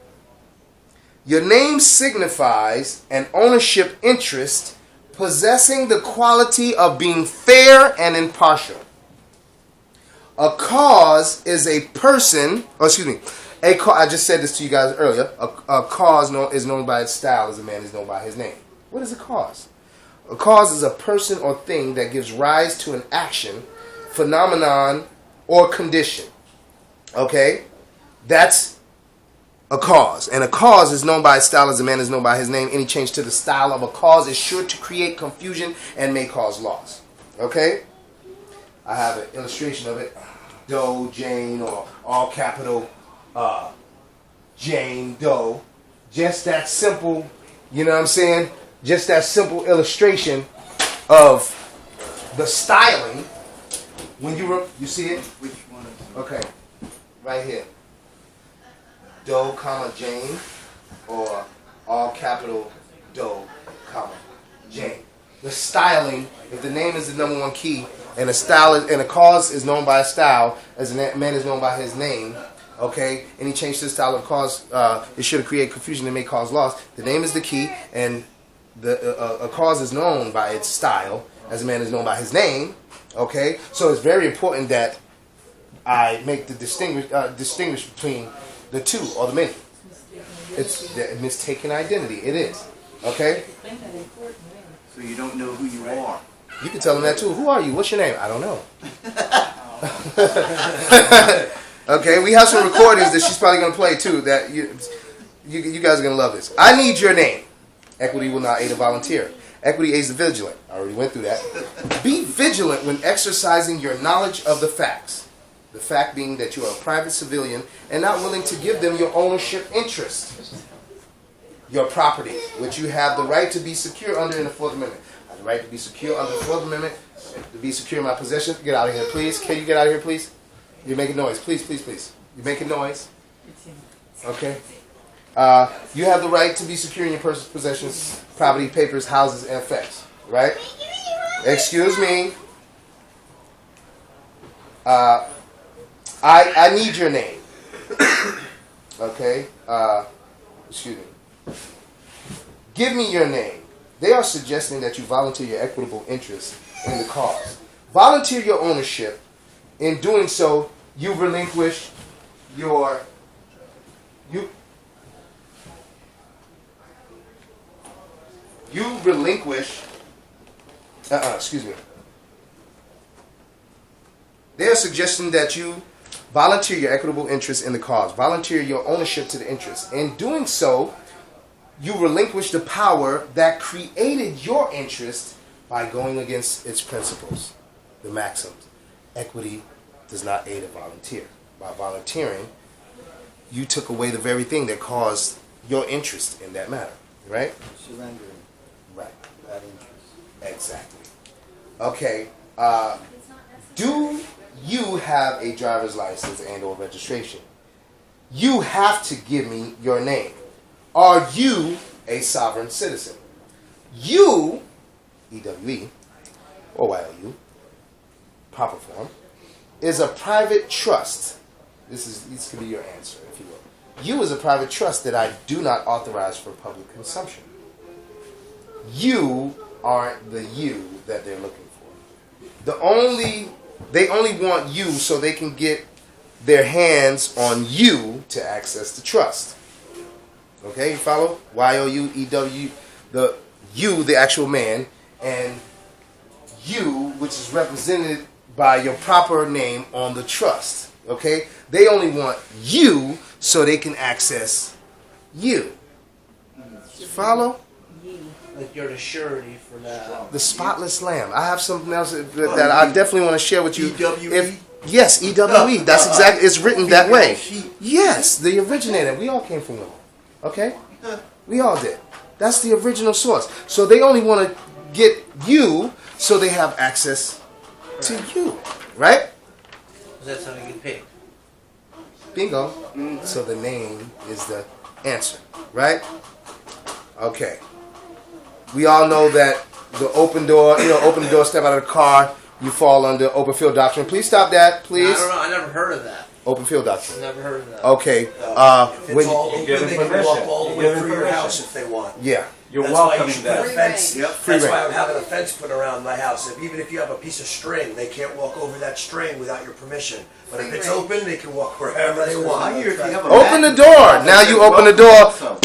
Your name signifies an ownership interest possessing the quality of being fair and impartial. A cause is a person, I just said this to you guys earlier. A cause is known by its style as a man is known by his name. What is a cause? A cause is a person or thing that gives rise to an action, phenomenon, or condition. Okay? That's a cause. And a cause is known by its style as a man is known by his name. Any change to the style of a cause is sure to create confusion and may cause loss. Okay? I have an illustration of it. Doe, Jane, or all capital Jane Doe. Just that simple, you know what I'm saying? Just that simple illustration of the styling. When you see it? Which one? Okay. Right here. Doe, comma, Jane, or all capital Doe, comma, Jane. The styling, if the name is the number one key, and a style and a cause is known by a style, as a man is known by his name, okay? Any change to the style of cause, it should create confusion and may cause loss. The name is the key, and a cause is known by its style, as a man is known by his name, okay? So it's very important that I make the distinguish between the two or the many. It's the mistaken identity. It is. Okay? So you don't know who you are. You can tell them that too. Who are you? What's your name? I don't know. Okay, we have some recordings that she's probably going to play too. That you guys are going to love this. I need your name. Equity will not aid a volunteer. Equity aids the vigilant. I already went through that. Be vigilant when exercising your knowledge of the facts. The fact being that you are a private civilian and not willing to give them your ownership interest. Your property, which you have the right to be secure under in the 4th Amendment. I have the right to be secure under the 4th Amendment, to be secure in my possession. Get out of here, please. Can you get out of here, please? You're making noise. Please, please, please. You're making noise. Okay. You have the right to be secure in your personal possessions, property, papers, houses, and effects. Right? Excuse me. I need your name. Okay? Excuse me. Give me your name. They are suggesting that you volunteer your equitable interest in the cause. Volunteer your ownership. In doing so, you relinquish your... You relinquish... excuse me. They are suggesting that you volunteer your equitable interest in the cause. Volunteer your ownership to the interest. In doing so, you relinquish the power that created your interest by going against its principles, the maxims. Equity does not aid a volunteer. By volunteering, you took away the very thing that caused your interest in that matter. Right? Surrendering. Right. That interest. Exactly. Okay. Do you have a driver's license and or registration? You have to give me your name. Are you a sovereign citizen? You, EWE, or YLU, proper form, is a private trust. This could be your answer, if you will. You is a private trust that I do not authorize for public consumption. You aren't the you that they're looking for. they only want you so they can get their hands on you to access the trust. Okay, you follow? Y-O-U-E-W, the you, the actual man, and you, which is represented by your proper name on the trust. Okay? They only want you so they can access you. You follow? Like you're the surety for that. The spotless lamb. I have something else that I definitely want to share with you. EWE? Yes, EWE. That's exactly. It's written that way. Yes, the originator. We all came from women. Okay? We all did. That's the original source. So they only want to get you so they have access to you. Right? That's how they get paid. Bingo. So the name is the answer. Right? Okay. We all know that the open door, open the door, step out of the car, you fall under open field doctrine. Please stop that, please. I don't know. I never heard of that. Open field doctrine. Never heard of that. Okay. If it's When all open, give they them can walk permission. all the You way give them through your permission. house if they want. yeah. You're That's why you welcoming should put a them. fence. Yep. Free That's why reign. I'm having a fence put around my house. Even if you have a piece of string, they can't walk over that string without your permission. But if it's open, they can walk wherever they I want. hear if you have a Open mat- the door. Now you open the door. So,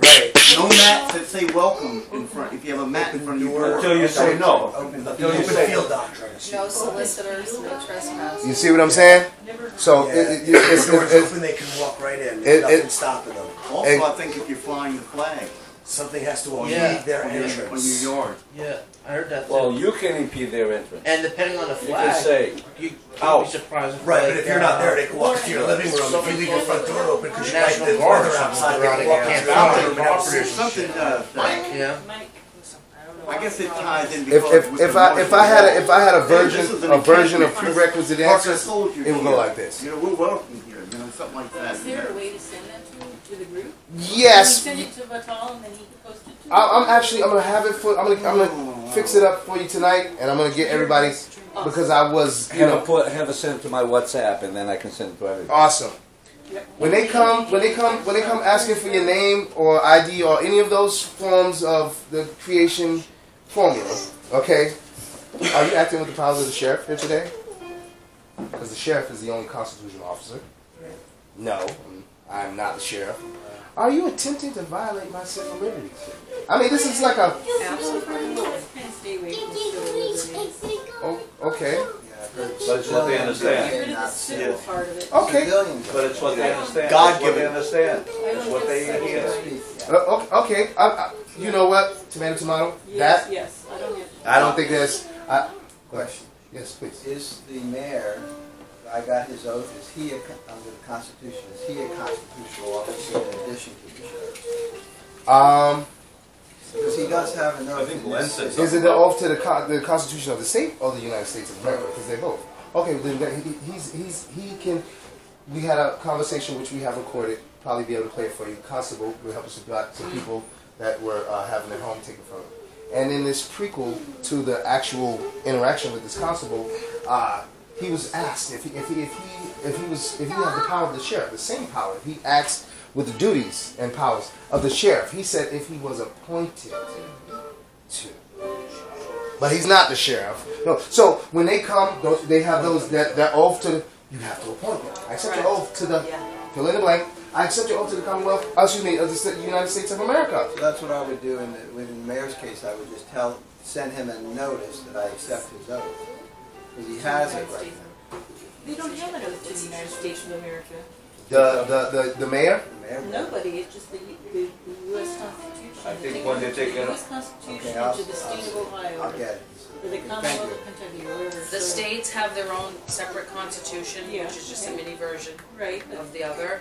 Right. no mats that say welcome in front. If you have a mat in front of your door. Until you say no. Open Until you open say field doctrine. No solicitors, no trespass. You see what I'm saying? So Yeah. it's, If the door's open, they can walk right in. There's nothing stopping them. Also, I think if you're flying the flag Something has to Yeah. impede their on your entrance. yard. Yeah, I heard that. Well, too. you can impede their entrance. And depending on the You flag, can say, you can't out. be surprised. If Right, like, but if you're not there, they can walk to your living room. If you leave your front door open because you like National the Guard or weather something outside, they around can it, walk can't to your stop living it. room and have There's something Yeah. I guess it ties in if because with the if I had a This is version an of encampment. prerequisite Park answers, a soldier it would go here. like this. You know, we're welcome here. You know, something like that. Is there a way to send that to the group? Yes. Can you send it to Vital and then he can post it to I'm gonna have it for. I'm gonna fix it up for you tonight, and I'm gonna get everybody because I was have it sent to my WhatsApp, and then I can send it to everybody. awesome. When they come asking for your name or ID or any of those forms of the creation formula, okay? Are you acting with the powers of the sheriff here today? Because the sheriff is the only constitutional officer. No, I'm not the sheriff. Are you attempting to violate my civil liberties? I mean, this is like a. Absolutely not. Kind of stay away from civil liberties. Oh, okay. But it's what they Get understand. rid of the civil part of it. Okay. Civilians. But it's what they understand. God It's what they given. understand. It's what they hear. Okay. You know what? Tomato, tomato. Yes, That yes. I don't have. I don't think there's. Question. Yes, please. Is the mayor, I got his oath, is he, under the Constitution, is he a constitutional officer in addition to the sheriff? Because he does have an oath. I think in Len this said city. Is it the oath to the Constitution of the state or the United States of America? Because they both. Okay, then he can. We had a conversation which we have recorded. Probably be able to play it for you. Constable will help us with some people that were having their home taken from them. And in this prequel to the actual interaction with this constable, he was asked if he had the power of the sheriff, the same power. He asked with the duties and powers of the sheriff. He said if he was appointed to. But he's not the sheriff. No. So when they come, they have those that oath to. You have to appoint them. I accept your oath to the. Fill in the blank. I accept your oath to the Commonwealth. Excuse me, of the United States of America. So that's what I would do in the mayor's case. I would just send him a notice that I accept his oath. Because he has it right now. They don't have an oath to the United States of America. The mayor? The mayor does. Nobody. It's just the U.S. Constitution. I think when they take the it- U.S. Constitution Okay, I'll- to the state of Ohio. I'll get it. Or the Commonwealth of Kentucky, or whatever. The So- states have their own separate constitution, Yeah. which is just a mini version Right. But, of the other,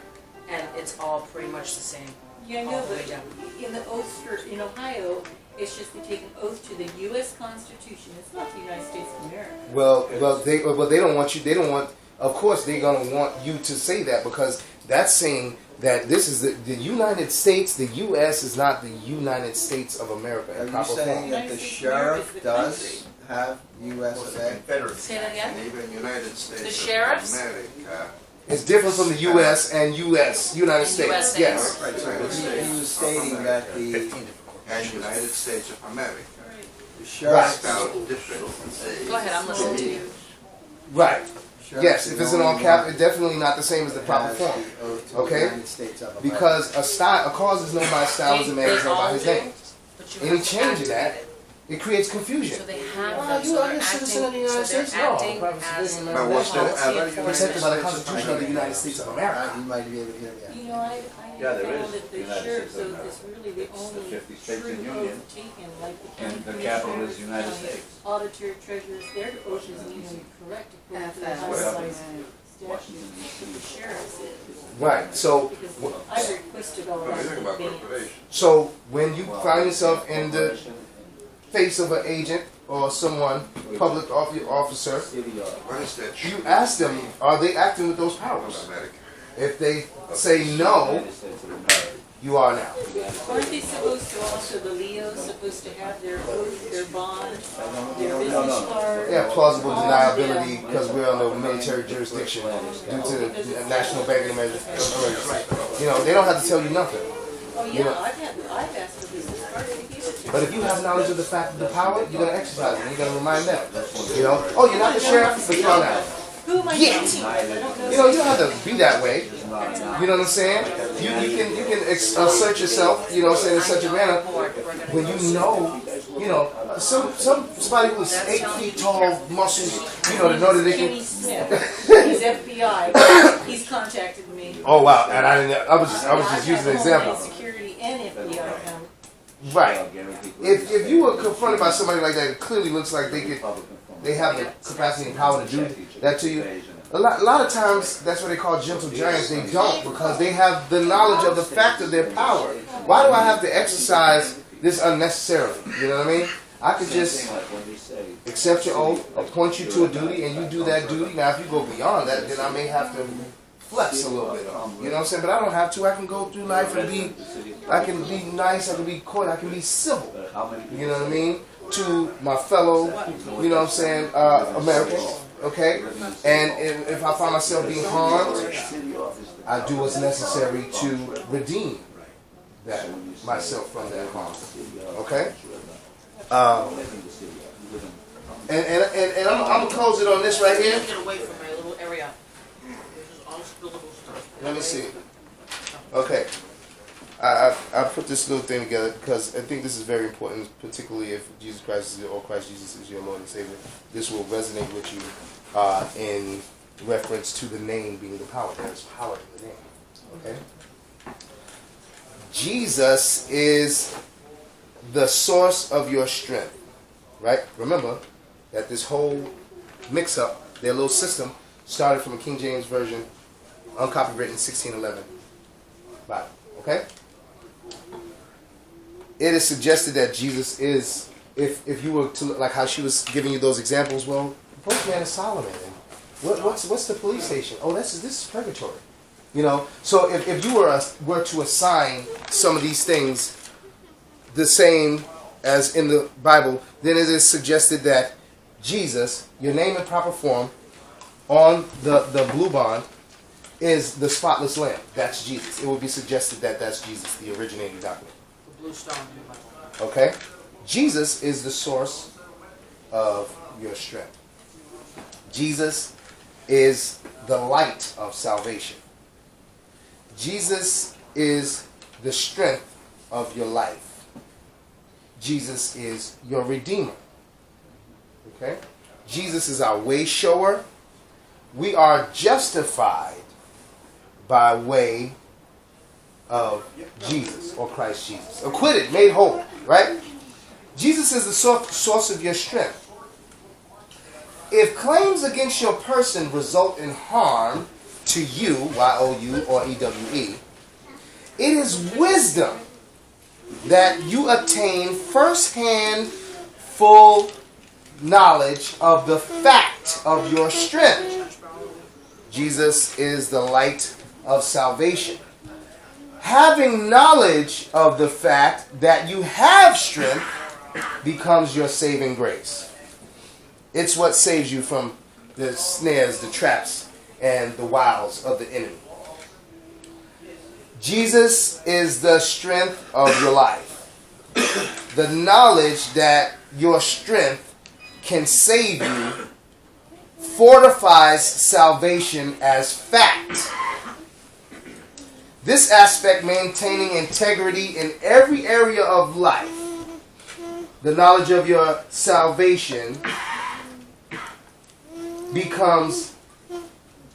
and it's all pretty much the same. yeah, I all know, the way but down. in the oath in Ohio, it's just they take an oath to the U.S. Constitution. It's not the United States of America. Well, they don't want you. They don't want. Of course, they're gonna want you to say that because that's saying that this is the United States. The U.S. is not the United States of America Are in you proper saying form. that the sheriff does have U.S. of A? Say that again? Even United States The of sheriffs? America. It's different from the U.S. and United States. USA. Yes. Right, so he was stating that the And United States of America. The sheriff Go ahead, I'm listening to you. Right. sheriff Yes, is if the it's an only all cap, one it's definitely not the same as the that proper has form. the oath to Okay? the United States of America. Because a cause is known by its style, as a man is known by his name. Any change in that, it creates confusion. So they have Oh, them, you so are they're a citizen of the United acting, so States? they're No, acting private as citizen. But what's that? policy Protected enforcement. by the Constitution of the United States of America. You might be able to hear me. You know, I Yeah, there found is that the United sheriff's States of oath is really the It's the only 50 states true in Union, oath taken, like the and county the capital commissioners, is United county States. auditor, treasurers, their oath isn't even correct according to the FS. highlighted Washington, statute. The sheriff's is. Right. So, Because I requested all that in advance. so when you find yourself in the face of an agent or someone, public officer, you ask them, are they acting with those powers? If they say no, you are now. Aren't they supposed to also, the Leos, supposed to have their oath, their bond, their business card? Yeah, plausible deniability because we're under military jurisdiction due to the national banking measures. You know, they don't have to tell you nothing. Oh, You yeah, know- I've asked for business card and they gave it to me. But if you have knowledge of the fact of the power, you're gonna exercise it. You're gonna remind them. You know, oh, you're not the sheriff, but you are now. Who am I Get. talking to? I don't know. You know, you don't have to be that way. You know what I'm saying? You can assert yourself. You know what I'm saying, in such a manner when you know, somebody who's 8 feet tall, muscles, you know that they Kenny can. Smith, he's FBI, he's contacted me. Oh wow! And I was just using an I've had example. Homeland Security and FBI come. Right. If you were confronted by somebody like that, it clearly looks like they have the capacity and power to do that to you. A lot of times, that's what they call gentle giants. They don't, because they have the knowledge of the fact of their power. Why do I have to exercise this unnecessarily? You know what I mean? I could just accept your oath, appoint you to a duty, and you do that duty. Now, if you go beyond that, then I may have to flex a little bit. You know what I'm saying? But I don't have to. I can go through life and I can be nice, I can be coy, I can be civil. You know what I mean? To my fellow, you know what I'm saying, Americans. Okay? And if I find myself being harmed, I do what's necessary to redeem that myself from that harm. Okay? And I'm gonna close it on this right here. Get away from my little area. This is unspillable stuff. Let me see. Okay. I put this little thing together because I think this is very important, particularly if Jesus Christ is or Christ Jesus is your Lord and Savior. This will resonate with you in reference to the name being the power. There's power in the name. Okay? Jesus is the source of your strength. Right? Remember that this whole mix-up, their little system, started from a King James Version, uncopy written 1611 Bible. Okay? It is suggested that Jesus is, if you were to look like how she was giving you those examples, well, the postman is Solomon. And what's the police station? Oh, this is purgatory. You know, so if you were to assign some of these things the same as in the Bible, then it is suggested that Jesus, your name in proper form, on the blue bond, is the spotless lamb. That's Jesus. It would be suggested that that's Jesus, the originating document. The blue stone. Okay? Jesus is the source of your strength. Jesus is the light of salvation. Jesus is the strength of your life. Jesus is your redeemer. Okay? Jesus is our way shower. We are justified by way of Jesus or Christ Jesus. Acquitted, made whole, right? Jesus is the source of your strength. If claims against your person result in harm to you, Y-O-U or E-W-E, it is wisdom that you attain first-hand full knowledge of the fact of your strength. Jesus is the light of salvation. Having knowledge of the fact that you have strength becomes your saving grace. It's what saves you from the snares, the traps, and the wiles of the enemy. Jesus is the strength of your life. The knowledge that your strength can save you fortifies salvation as fact. This aspect maintaining integrity in every area of life. The knowledge of your salvation becomes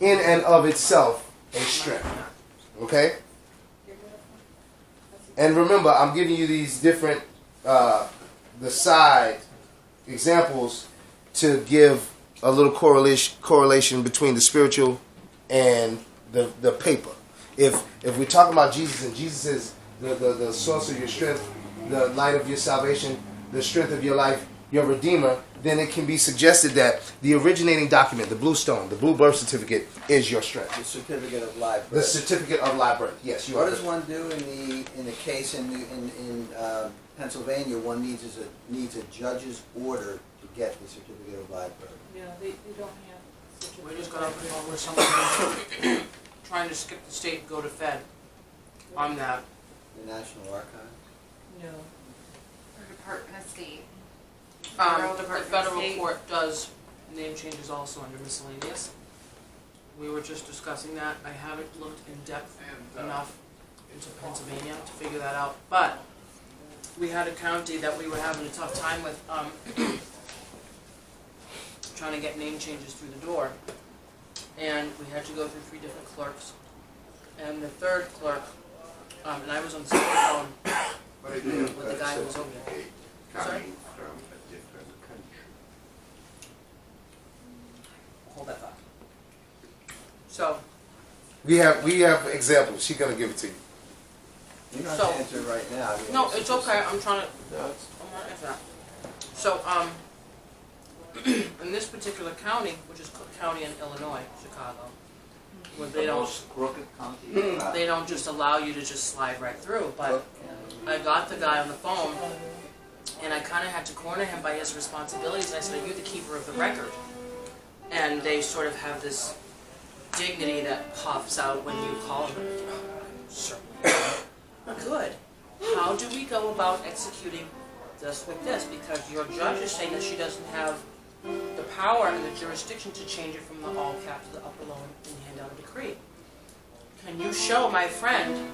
in and of itself a strength. Okay? And remember, I'm giving you these different, the side examples to give a little correlation between the spiritual and the paper. If we're talking about Jesus, and Jesus is the source of your strength, the light of your salvation, the strength of your life, your Redeemer, then it can be suggested that the originating document, the blue stone, the blue birth certificate, is your strength. The certificate of live birth. The certificate of live birth. Yes, you What are. does one do in the case in Pennsylvania? One needs a judge's order to get the certificate of live birth. Yeah, they don't have such a. We just got off the phone with someone trying to skip the state and go to Fed on that. The National Archive. No. Or Department of State. The Department of federal State. court does name changes also under miscellaneous. We were just discussing that. I haven't looked in depth enough into Pennsylvania to figure that out. But we had a county that we were having a tough time with trying to get name changes through the door. And we had to go through 3 different clerks. And the third clerk, and I was on the phone with the guy who was over there. Sorry? Hold that thought. So, We have examples. She's gonna give it to you. You don't So- have to answer it right now. I mean, no, it's okay. I'm trying to. No, it's- I'm not answering that. So, in this particular county, which is Cook County in Illinois, Chicago, where they The don't, most crooked county. they don't just allow you to just slide right through. But I got the guy on the phone, and I kind of had to corner him by his responsibilities. I said, "Are you the keeper of the record?" And they sort of have this dignity that pops out when you call them. Certainly. Good. How do we go about executing this with this? Because your judge is saying that she doesn't have the power and the jurisdiction to change it from the all cap to the upper lower and hand out a decree. Can you show my friend